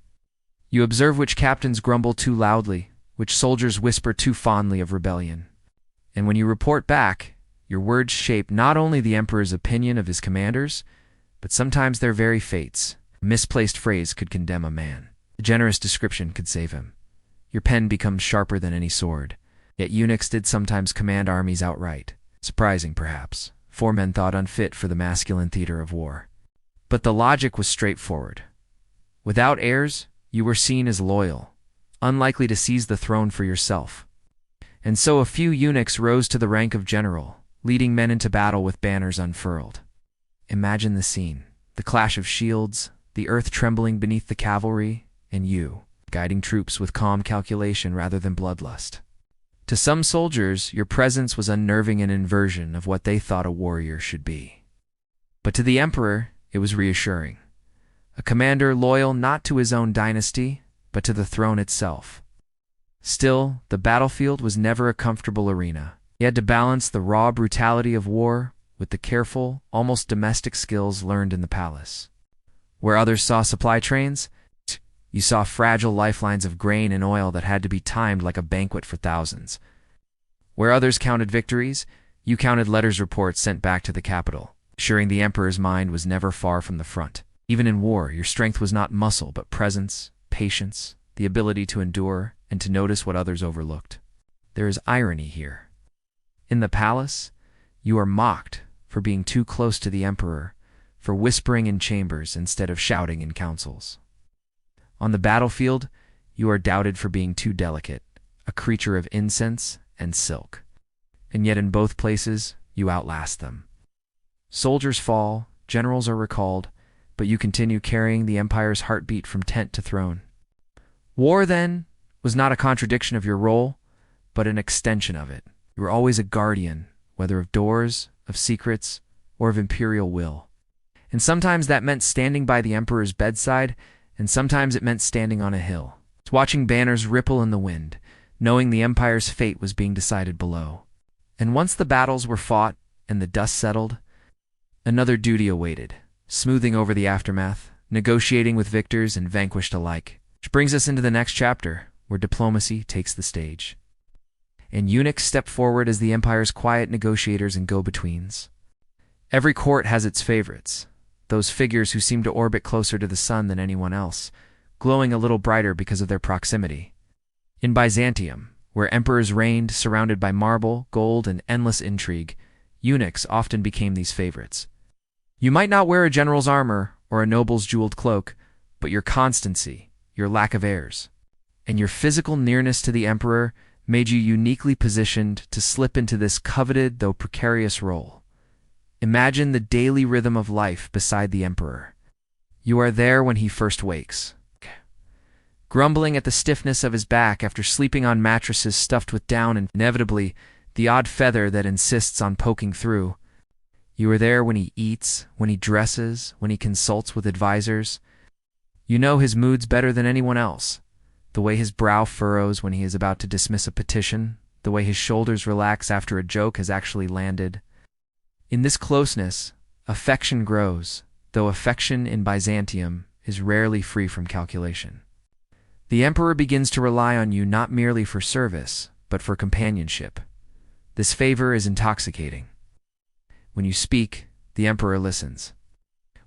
You observe which captains grumble too loudly, which soldiers whisper too fondly of rebellion. And when you report back, your words shape not only the emperor's opinion of his commanders, but sometimes their very fates. A misplaced phrase could condemn a man. A generous description could save him. Your pen becomes sharper than any sword. Yet eunuchs did sometimes command armies outright. Surprising, perhaps, for men thought unfit for the masculine theater of war. But the logic was straightforward. Without heirs, you were seen as loyal, unlikely to seize the throne for yourself. And so a few eunuchs rose to the rank of general, leading men into battle with banners unfurled. Imagine the scene, the clash of shields, the earth trembling beneath the cavalry, and you, guiding troops with calm calculation rather than bloodlust. To some soldiers, your presence was unnerving an inversion of what they thought a warrior should be. But to the emperor, it was reassuring. A commander loyal not to his own dynasty, but to the throne itself. Still, the battlefield was never a comfortable arena. He had to balance the raw brutality of war with the careful, almost domestic skills learned in the palace. Where others saw supply trains, you saw fragile lifelines of grain and oil that had to be timed like a banquet for thousands. Where others counted victories, you counted letters reports sent back to the capital, assuring the emperor's mind was never far from the front. Even in war, your strength was not muscle but presence, patience, the ability to endure and to notice what others overlooked. There is irony here. In the palace, you are mocked for being too close to the emperor, for whispering in chambers instead of shouting in councils. On the battlefield, you are doubted for being too delicate, a creature of incense and silk. And yet in both places, you outlast them. Soldiers fall, generals are recalled, but you continue carrying the empire's heartbeat from tent to throne. War, then, was not a contradiction of your role, but an extension of it. You were always a guardian, whether of doors, of secrets, or of imperial will. And sometimes that meant standing by the emperor's bedside, and sometimes it meant standing on a hill, watching banners ripple in the wind, knowing the empire's fate was being decided below. And once the battles were fought and the dust settled, another duty awaited, smoothing over the aftermath, negotiating with victors and vanquished alike. Which brings us into the next chapter, where diplomacy takes the stage. And eunuchs step forward as the empire's quiet negotiators and go-betweens. Every court has its favorites, those figures who seem to orbit closer to the sun than anyone else, glowing a little brighter because of their proximity. In Byzantium, where emperors reigned surrounded by marble, gold, and endless intrigue, eunuchs often became these favorites. You might not wear a general's armor or a noble's jeweled cloak, but your constancy, your lack of airs, and your physical nearness to the emperor made you uniquely positioned to slip into this coveted though precarious role. Imagine the daily rhythm of life beside the emperor. You are there when he first wakes, grumbling at the stiffness of his back after sleeping on mattresses stuffed with down and, inevitably, the odd feather that insists on poking through. You are there when he eats, when he dresses, when he consults with advisors. You know his moods better than anyone else. The way his brow furrows when he is about to dismiss a petition, the way his shoulders relax after a joke has actually landed. In this closeness, affection grows, though affection in Byzantium is rarely free from calculation. The emperor begins to rely on you not merely for service, but for companionship. This favor is intoxicating. When you speak, the emperor listens.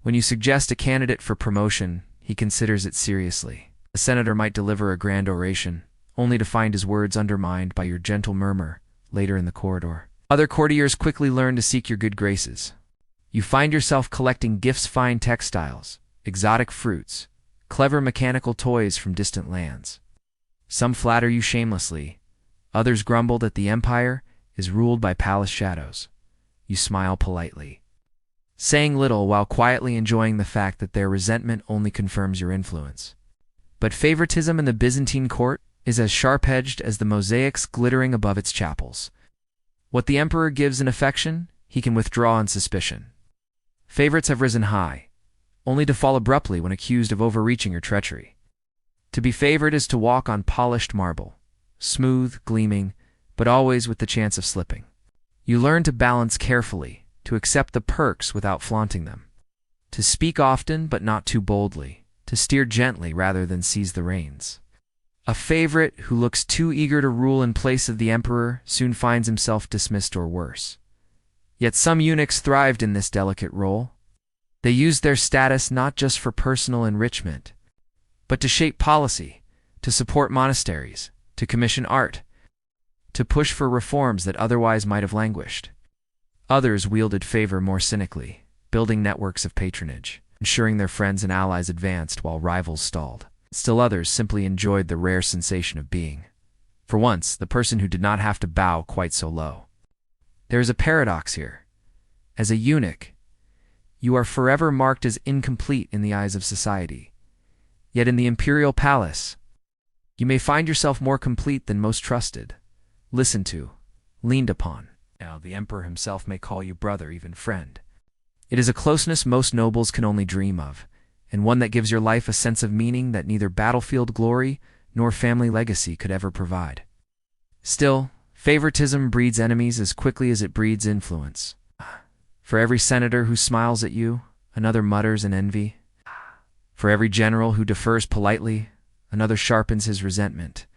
When you suggest a candidate for promotion, he considers it seriously. A senator might deliver a grand oration, only to find his words undermined by your gentle murmur later in the corridor. Other courtiers quickly learn to seek your good graces. You find yourself collecting gifts, fine textiles, exotic fruits, clever mechanical toys from distant lands. Some flatter you shamelessly. Others grumble that the empire is ruled by palace shadows. You smile politely, saying little while quietly enjoying the fact that their resentment only confirms your influence. But favoritism in the Byzantine court is as sharp-edged as the mosaics glittering above its chapels. What the emperor gives in affection, he can withdraw in suspicion. Favorites have risen high, only to fall abruptly when accused of overreaching or treachery. To be favored is to walk on polished marble, smooth, gleaming, but always with the chance of slipping. You learn to balance carefully, to accept the perks without flaunting them, to speak often but not too boldly, to steer gently rather than seize the reins. A favorite who looks too eager to rule in place of the emperor soon finds himself dismissed or worse. Yet some eunuchs thrived in this delicate role. They used their status not just for personal enrichment, but to shape policy, to support monasteries, to commission art, to push for reforms that otherwise might have languished. Others wielded favor more cynically, building networks of patronage, ensuring their friends and allies advanced while rivals stalled. Still others simply enjoyed the rare sensation of being, for once, the person who did not have to bow quite so low. There is a paradox here. As a eunuch, you are forever marked as incomplete in the eyes of society. Yet in the imperial palace, you may find yourself more complete than most trusted, listened to, leaned upon. Now, the emperor himself may call you brother, even friend. It is a closeness most nobles can only dream of, and one that gives your life a sense of meaning that neither battlefield glory nor family legacy could ever provide. Still, favoritism breeds enemies as quickly as it breeds influence. For every senator who smiles at you, another mutters in envy. For every general who defers politely, another sharpens his resentment.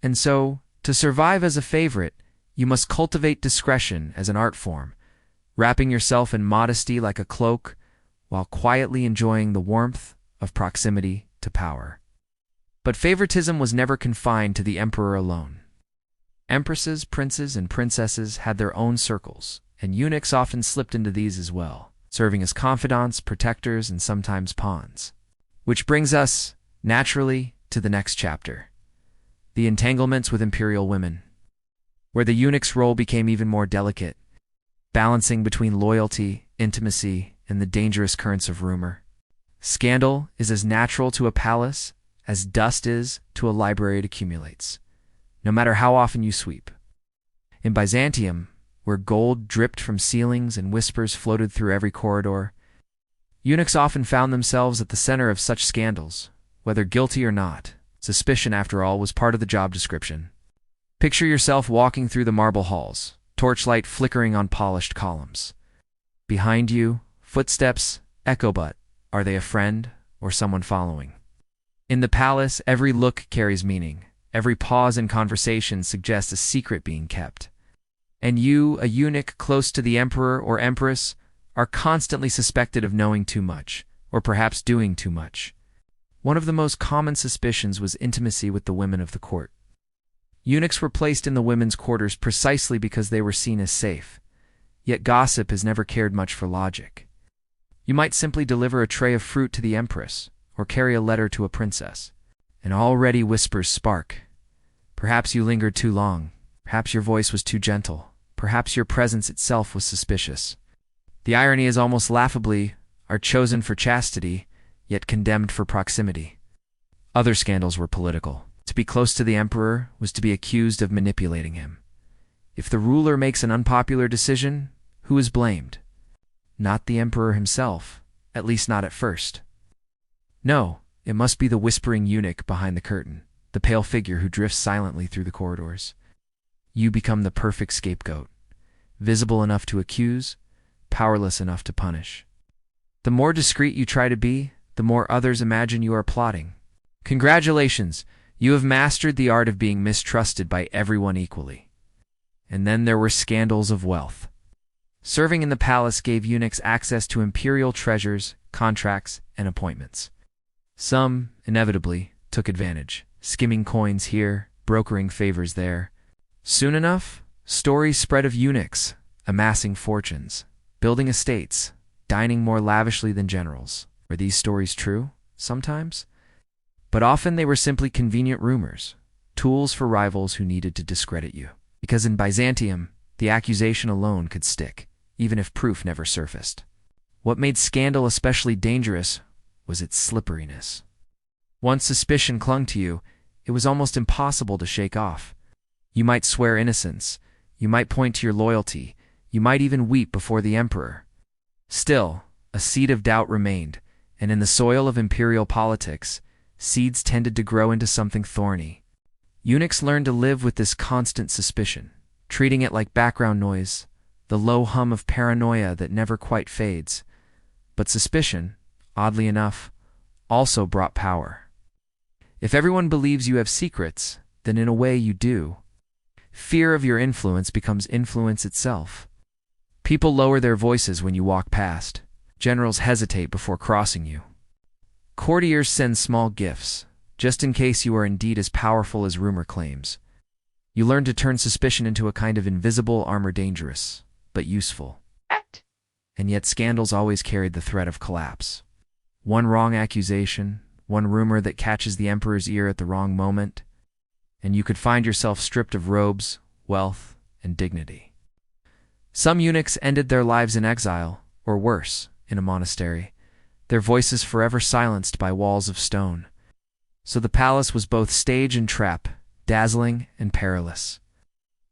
And so, to survive as a favorite, you must cultivate discretion as an art form, wrapping yourself in modesty like a cloak, while quietly enjoying the warmth of proximity to power. But favoritism was never confined to the emperor alone. Empresses, princes, and princesses had their own circles, and eunuchs often slipped into these as well, serving as confidants, protectors, and sometimes pawns. Which brings us, naturally, to the next chapter, the entanglements with imperial women, where the eunuch's role became even more delicate, balancing between loyalty, intimacy, and the dangerous currents of rumor. Scandal is as natural to a palace as dust is to a library it accumulates, no matter how often you sweep. In Byzantium, where gold dripped from ceilings and whispers floated through every corridor, eunuchs often found themselves at the center of such scandals, whether guilty or not. Suspicion, after all, was part of the job description. Picture yourself walking through the marble halls, torchlight flickering on polished columns. Behind you, footsteps echo, but are they a friend or someone following? In the palace, every look carries meaning. Every pause in conversation suggests a secret being kept. And you, a eunuch close to the emperor or empress, are constantly suspected of knowing too much, or perhaps doing too much. One of the most common suspicions was intimacy with the women of the court. Eunuchs were placed in the women's quarters precisely because they were seen as safe. Yet gossip has never cared much for logic. You might simply deliver a tray of fruit to the empress, or carry a letter to a princess, and already whispers spark. Perhaps you lingered too long. Perhaps your voice was too gentle. Perhaps your presence itself was suspicious. The irony is almost laughably, are chosen for chastity, yet condemned for proximity. Other scandals were political. To be close to the emperor was to be accused of manipulating him. If the ruler makes an unpopular decision, who is blamed? Not the emperor himself, at least not at first. No, it must be the whispering eunuch behind the curtain, the pale figure who drifts silently through the corridors. You become the perfect scapegoat, visible enough to accuse, powerless enough to punish. The more discreet you try to be, the more others imagine you are plotting. Congratulations, you have mastered the art of being mistrusted by everyone equally. And then there were scandals of wealth. Serving in the palace gave eunuchs access to imperial treasures, contracts, and appointments. Some, inevitably, took advantage, skimming coins here, brokering favors there. Soon enough, stories spread of eunuchs, amassing fortunes, building estates, dining more lavishly than generals. Were these stories true? Sometimes. But often they were simply convenient rumors, tools for rivals who needed to discredit you. Because in Byzantium, the accusation alone could stick, even if proof never surfaced. What made scandal especially dangerous was its slipperiness. Once suspicion clung to you, it was almost impossible to shake off. You might swear innocence, you might point to your loyalty, you might even weep before the emperor. Still, a seed of doubt remained, and in the soil of imperial politics, seeds tended to grow into something thorny. Eunuchs learned to live with this constant suspicion, treating it like background noise, the low hum of paranoia that never quite fades. But suspicion, oddly enough, also brought power. If everyone believes you have secrets, then in a way you do. Fear of your influence becomes influence itself. People lower their voices when you walk past. Generals hesitate before crossing you. Courtiers send small gifts, just in case you are indeed as powerful as rumor claims. You learn to turn suspicion into a kind of invisible armor, dangerous, but useful. And yet scandals always carried the threat of collapse. One wrong accusation, one rumor that catches the emperor's ear at the wrong moment, and you could find yourself stripped of robes, wealth, and dignity. Some eunuchs ended their lives in exile, or worse, in a monastery, their voices forever silenced by walls of stone. So the palace was both stage and trap, dazzling and perilous.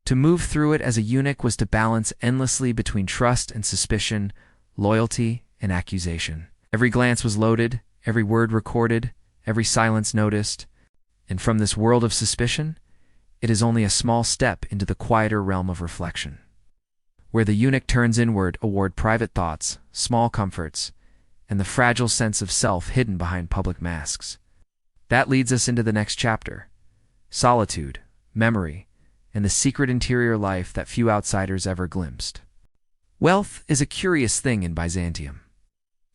To move through it as a eunuch was to balance endlessly between trust and suspicion, loyalty and accusation. Every glance was loaded, every word recorded, every silence noticed. And from this world of suspicion, it is only a small step into the quieter realm of reflection, where the eunuch turns inward toward private thoughts, small comforts, and the fragile sense of self hidden behind public masks. That leads us into the next chapter: solitude, memory, and the secret interior life that few outsiders ever glimpsed. Wealth is a curious thing in Byzantium.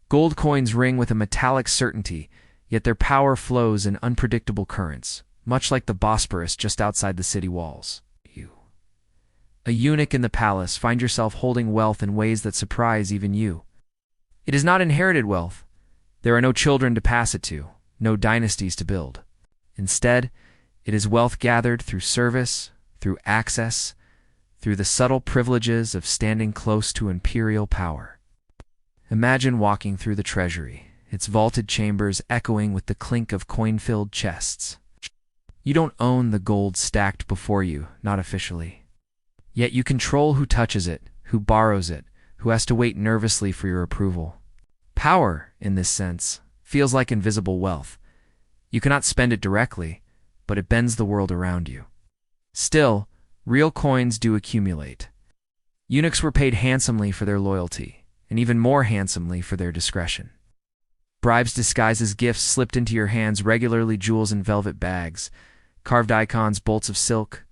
Gold coins ring with a metallic certainty, yet their power flows in unpredictable currents, much like the Bosporus just outside the city walls. You, a eunuch in the palace, find yourself holding wealth in ways that surprise even you. It is not inherited wealth. There are no children to pass it to, no dynasties to build. Instead, it is wealth gathered through service, through access, through the subtle privileges of standing close to imperial power. Imagine walking through the treasury, its vaulted chambers echoing with the clink of coin-filled chests. You don't own the gold stacked before you, not officially. Yet you control who touches it, who borrows it, who has to wait nervously for your approval. Power, in this sense, feels like invisible wealth. You cannot spend it directly, but it bends the world around you. Still, real coins do accumulate. Eunuchs were paid handsomely for their loyalty, and even more handsomely for their discretion. Bribes disguised as gifts slipped into your hands, regularly jewels in velvet bags, carved icons, bolts of silk.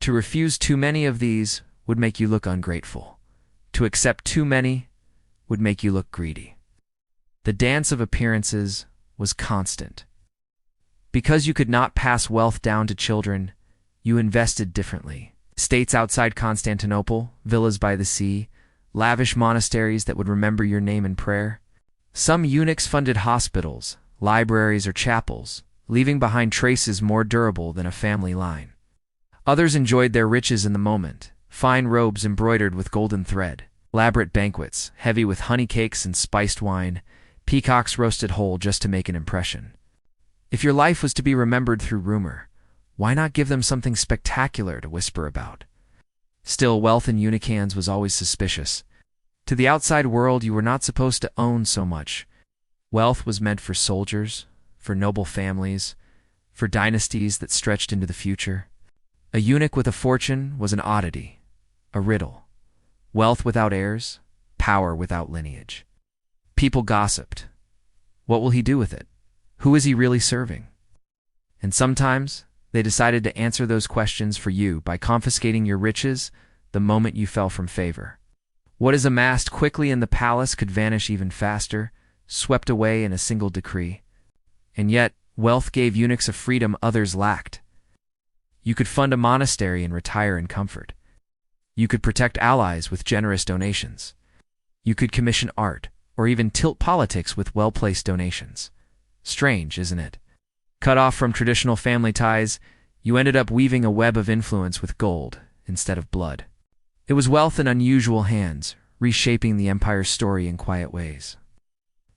To refuse too many of these would make you look ungrateful. To accept too many would make you look greedy. The dance of appearances was constant. Because you could not pass wealth down to children, you invested differently. Estates outside Constantinople, villas by the sea, lavish monasteries that would remember your name in prayer. Some eunuchs funded hospitals, libraries, or chapels, leaving behind traces more durable than a family line. Others enjoyed their riches in the moment: fine robes embroidered with golden thread, elaborate banquets, heavy with honey cakes and spiced wine, peacocks roasted whole just to make an impression. If your life was to be remembered through rumor, why not give them something spectacular to whisper about? Still, wealth in eunuch hands was always suspicious. To the outside world, you were not supposed to own so much. Wealth was meant for soldiers, for noble families, for dynasties that stretched into the future. A eunuch with a fortune was an oddity, a riddle. Wealth without heirs, power without lineage. People gossiped. What will he do with it? Who is he really serving? And sometimes they decided to answer those questions for you by confiscating your riches the moment you fell from favor. What is amassed quickly in the palace could vanish even faster, swept away in a single decree. And yet, wealth gave eunuchs a freedom others lacked. You could fund a monastery and retire in comfort. You could protect allies with generous donations. You could commission art, or even tilt politics with well-placed donations. Strange, isn't it? Cut off from traditional family ties, you ended up weaving a web of influence with gold instead of blood. It was wealth in unusual hands, reshaping the empire's story in quiet ways.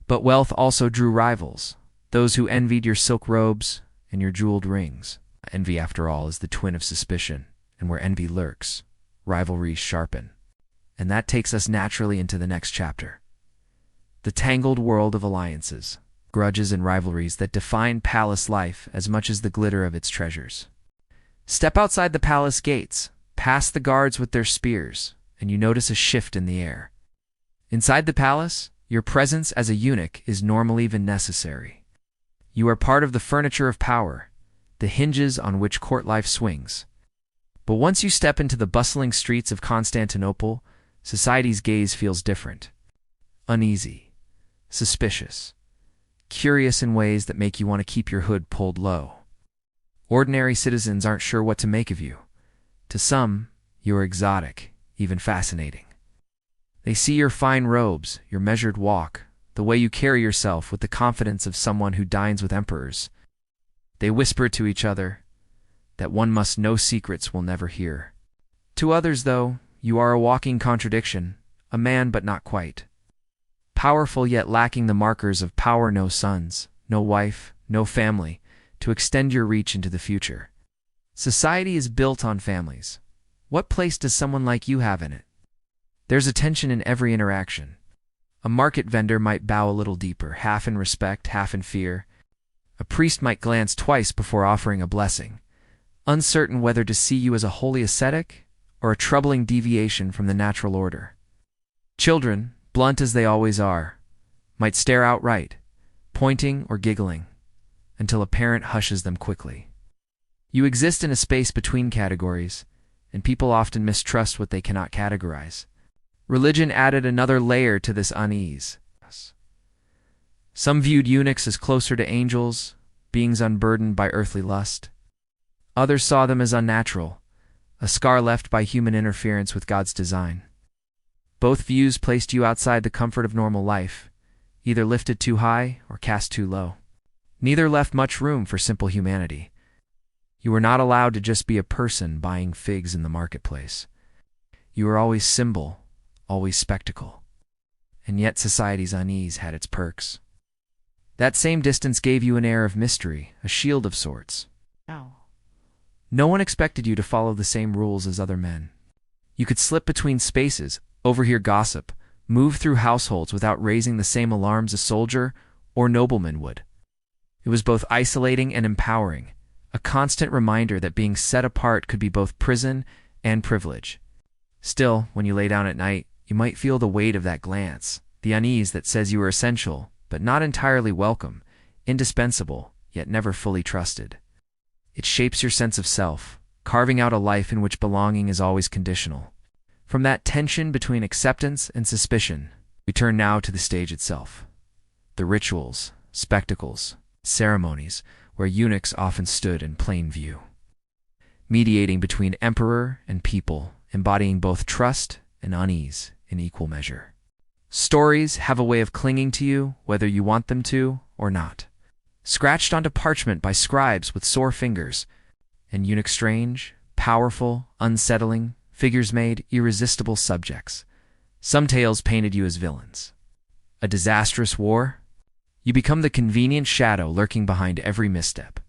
But wealth also drew rivals, those who envied your silk robes and your jeweled rings. Envy, after all, is the twin of suspicion, and where envy lurks, rivalries sharpen. And that takes us naturally into the next chapter: the tangled world of alliances, grudges, and rivalries that define palace life as much as the glitter of its treasures. Step outside the palace gates, past the guards with their spears, and you notice a shift in the air. Inside the palace, your presence as a eunuch is normal, even necessary. You are part of the furniture of power, the hinges on which court life swings. But once you step into the bustling streets of Constantinople, society's gaze feels different. Uneasy, suspicious, curious in ways that make you want to keep your hood pulled low. Ordinary citizens aren't sure what to make of you. To some, you're exotic, even fascinating. They see your fine robes, your measured walk, the way you carry yourself with the confidence of someone who dines with emperors. They whisper to each other that one must know secrets we'll never hear. To others, though, you are a walking contradiction, a man but not quite. Powerful yet lacking the markers of power: no sons, no wife, no family, to extend your reach into the future. Society is built on families. What place does someone like you have in it? There's a tension in every interaction. A market vendor might bow a little deeper, half in respect, half in fear. A priest might glance twice before offering a blessing, uncertain whether to see you as a holy ascetic or a troubling deviation from the natural order. Children, blunt as they always are, might stare outright, pointing or giggling, until a parent hushes them quickly. You exist in a space between categories, and people often mistrust what they cannot categorize. Religion added another layer to this unease. Some viewed eunuchs as closer to angels, beings unburdened by earthly lust. Others saw them as unnatural, a scar left by human interference with God's design. Both views placed you outside the comfort of normal life, either lifted too high or cast too low. Neither left much room for simple humanity. You were not allowed to just be a person buying figs in the marketplace. You were always symbol, always spectacle. And yet society's unease had its perks. That same distance gave you an air of mystery, a shield of sorts. No one expected you to follow the same rules as other men. You could slip between spaces, overhear gossip, move through households without raising the same alarms a soldier or nobleman would. It was both isolating and empowering, a constant reminder that being set apart could be both prison and privilege. Still, when you lay down at night, you might feel the weight of that glance, the unease that says you are essential, but not entirely welcome, indispensable, yet never fully trusted. It shapes your sense of self, carving out a life in which belonging is always conditional. From that tension between acceptance and suspicion, we turn now to the stage itself. The rituals, spectacles, ceremonies, where eunuchs often stood in plain view. Mediating between emperor and people, embodying both trust and unease in equal measure. Stories have a way of clinging to you, whether you want them to or not. Scratched onto parchment by scribes with sore fingers, and eunuch strange, powerful, unsettling, figures made irresistible subjects. Some tales painted you as villains. A disastrous war? You become the convenient shadow lurking behind every misstep.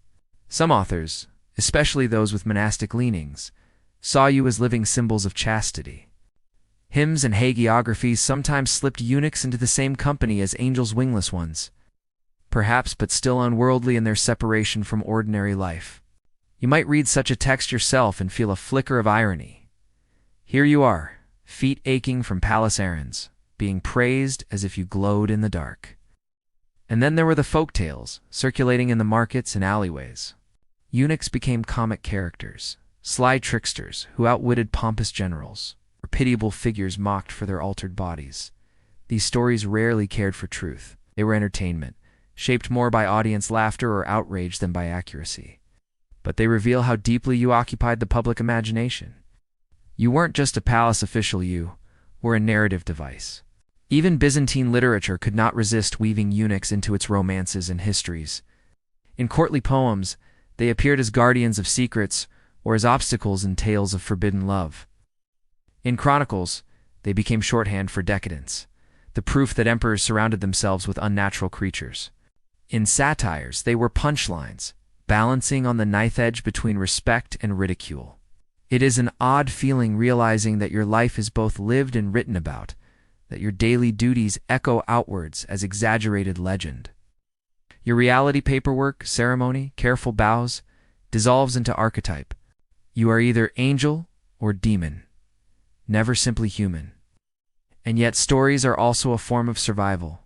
Some authors, especially those with monastic leanings, saw you as living symbols of chastity. Hymns and hagiographies sometimes slipped eunuchs into the same company as angels' wingless ones, perhaps but still unworldly in their separation from ordinary life. You might read such a text yourself and feel a flicker of irony. Here you are, feet aching from palace errands, being praised as if you glowed in the dark. And then there were the folk tales, circulating in the markets and alleyways. Eunuchs became comic characters, sly tricksters who outwitted pompous generals, or pitiable figures mocked for their altered bodies. These stories rarely cared for truth. They were entertainment, shaped more by audience laughter or outrage than by accuracy. But they reveal how deeply you occupied the public imagination. You weren't just a palace official, you were a narrative device. Even Byzantine literature could not resist weaving eunuchs into its romances and histories. In courtly poems, they appeared as guardians of secrets or as obstacles in tales of forbidden love. In chronicles, they became shorthand for decadence, the proof that emperors surrounded themselves with unnatural creatures. In satires, they were punchlines, balancing on the knife edge between respect and ridicule. It is an odd feeling realizing that your life is both lived and written about, that your daily duties echo outwards as exaggerated legend. Your reality paperwork, ceremony, careful bows, dissolves into archetype. You are either angel or demon, never simply human. And yet stories are also a form of survival.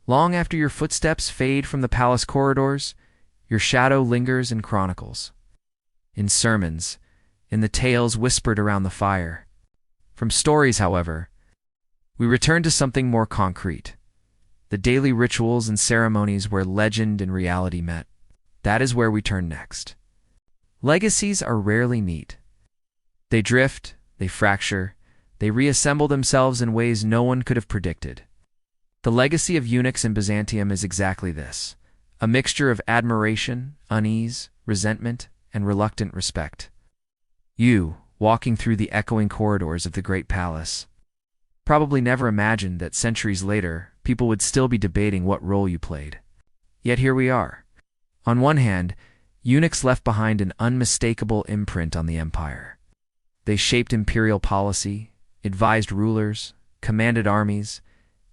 Long after your footsteps fade from the palace corridors, your shadow lingers in chronicles, in sermons, in the tales whispered around the fire. From stories, however, we return to something more concrete, the daily rituals and ceremonies where legend and reality met. That is where we turn next. Legacies are rarely neat. They drift, they fracture, they reassemble themselves in ways no one could have predicted. The legacy of eunuchs in Byzantium is exactly this, a mixture of admiration, unease, resentment, and reluctant respect. You, walking through the echoing corridors of the great palace, probably never imagined that centuries later, people would still be debating what role you played. Yet here we are. On one hand, eunuchs left behind an unmistakable imprint on the empire. They shaped imperial policy, advised rulers, commanded armies,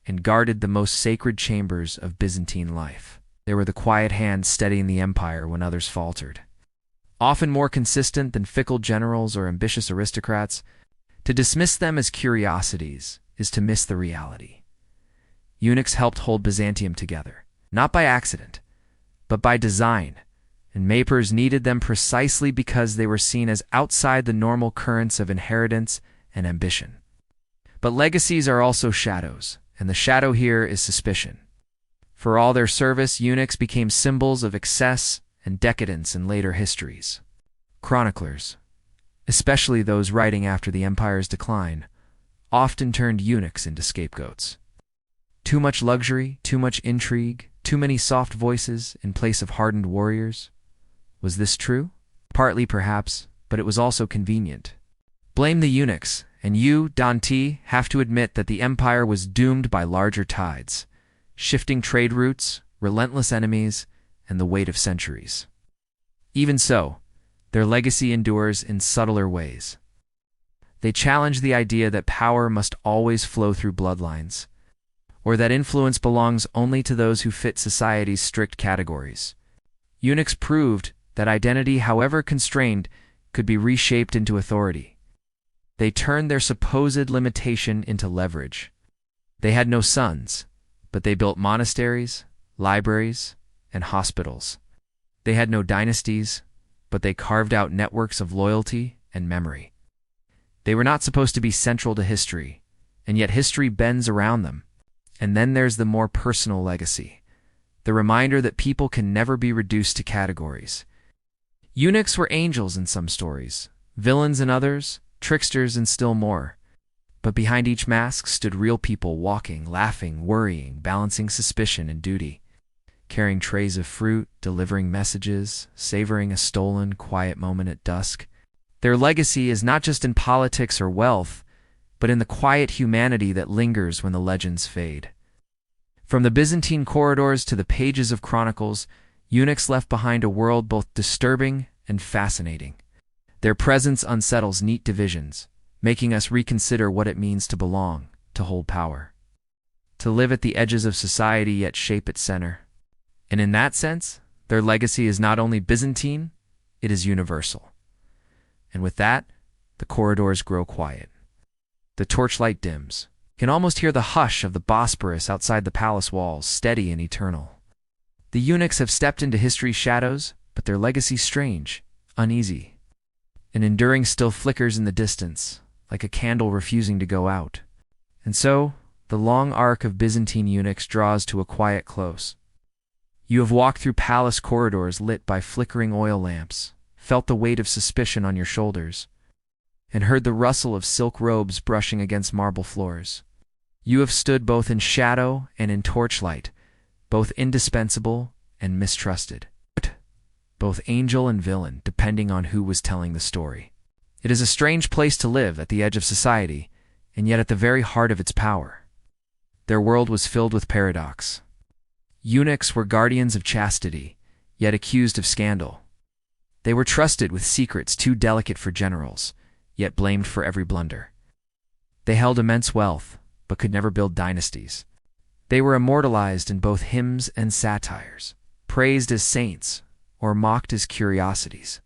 and guarded the most sacred chambers of Byzantine life. They were the quiet hands steadying the empire when others faltered. Often more consistent than fickle generals or ambitious aristocrats, to dismiss them as curiosities is to miss the reality. Eunuchs helped hold Byzantium together, not by accident, but by design, and mapers needed them precisely because they were seen as outside the normal currents of inheritance and ambition. But legacies are also shadows, and the shadow here is suspicion. For all their service, eunuchs became symbols of excess and decadence in later histories. Chroniclers, especially those writing after the empire's decline, often turned eunuchs into scapegoats. Too much luxury, too much intrigue, too many soft voices in place of hardened warriors. Was this true? Partly, perhaps, but it was also convenient. Blame the eunuchs, and you, Dante, have to admit that the empire was doomed by larger tides, shifting trade routes, relentless enemies, and the weight of centuries. Even so, their legacy endures in subtler ways. They challenge the idea that power must always flow through bloodlines, or that influence belongs only to those who fit society's strict categories. Eunuchs proved that identity, however constrained, could be reshaped into authority. They turned their supposed limitation into leverage. They had no sons, but they built monasteries, libraries, and hospitals. They had no dynasties, but they carved out networks of loyalty and memory. They were not supposed to be central to history, and yet history bends around them. And then there's the more personal legacy, the reminder that people can never be reduced to categories. Eunuchs were angels in some stories, villains in others, tricksters in still more. But behind each mask stood real people walking, laughing, worrying, balancing suspicion and duty, carrying trays of fruit, delivering messages, savoring a stolen, quiet moment at dusk. Their legacy is not just in politics or wealth, but in the quiet humanity that lingers when the legends fade. From the Byzantine corridors to the pages of chronicles, eunuchs left behind a world both disturbing and fascinating. Their presence unsettles neat divisions, making us reconsider what it means to belong, to hold power, to live at the edges of society yet shape its center. And in that sense, their legacy is not only Byzantine, it is universal. And with that, the corridors grow quiet. The torchlight dims. You can almost hear the hush of the Bosporus outside the palace walls, steady and eternal. The eunuchs have stepped into history's shadows, but their legacy's strange, uneasy. An enduring still flickers in the distance, like a candle refusing to go out. And so, the long arc of Byzantine eunuchs draws to a quiet close. You have walked through palace corridors lit by flickering oil lamps, felt the weight of suspicion on your shoulders, and heard the rustle of silk robes brushing against marble floors. You have stood both in shadow and in torchlight, both indispensable and mistrusted, both angel and villain, depending on who was telling the story. It is a strange place to live at the edge of society, and yet at the very heart of its power. Their world was filled with paradox. Eunuchs were guardians of chastity, yet accused of scandal. They were trusted with secrets too delicate for generals, yet blamed for every blunder. They held immense wealth, but could never build dynasties. They were immortalized in both hymns and satires, praised as saints or mocked as curiosities.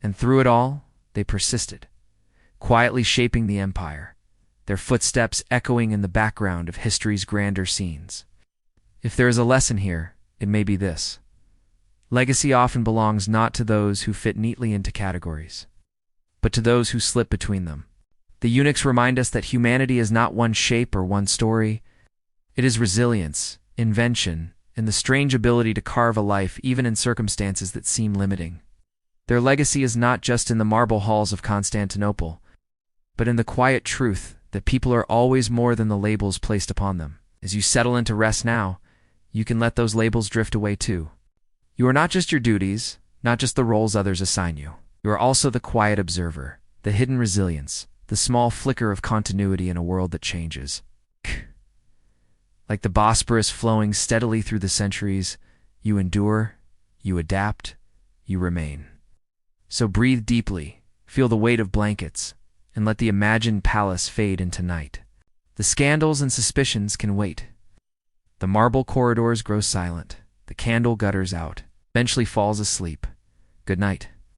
And through it all, they persisted, quietly shaping the empire, their footsteps echoing in the background of history's grander scenes. If there is a lesson here, it may be this. Legacy often belongs not to those who fit neatly into categories, but to those who slip between them. The eunuchs remind us that humanity is not one shape or one story. It is resilience, invention, and the strange ability to carve a life even in circumstances that seem limiting. Their legacy is not just in the marble halls of Constantinople, but in the quiet truth that people are always more than the labels placed upon them. As you settle into rest now, you can let those labels drift away too. You are not just your duties, not just the roles others assign you. You are also the quiet observer, the hidden resilience, the small flicker of continuity in a world that changes. Like the Bosporus flowing steadily through the centuries, you endure, you adapt, you remain. So breathe deeply, feel the weight of blankets, and let the imagined palace fade into night. The scandals and suspicions can wait. The marble corridors grow silent. The candle gutters out. Benchley falls asleep. Good night.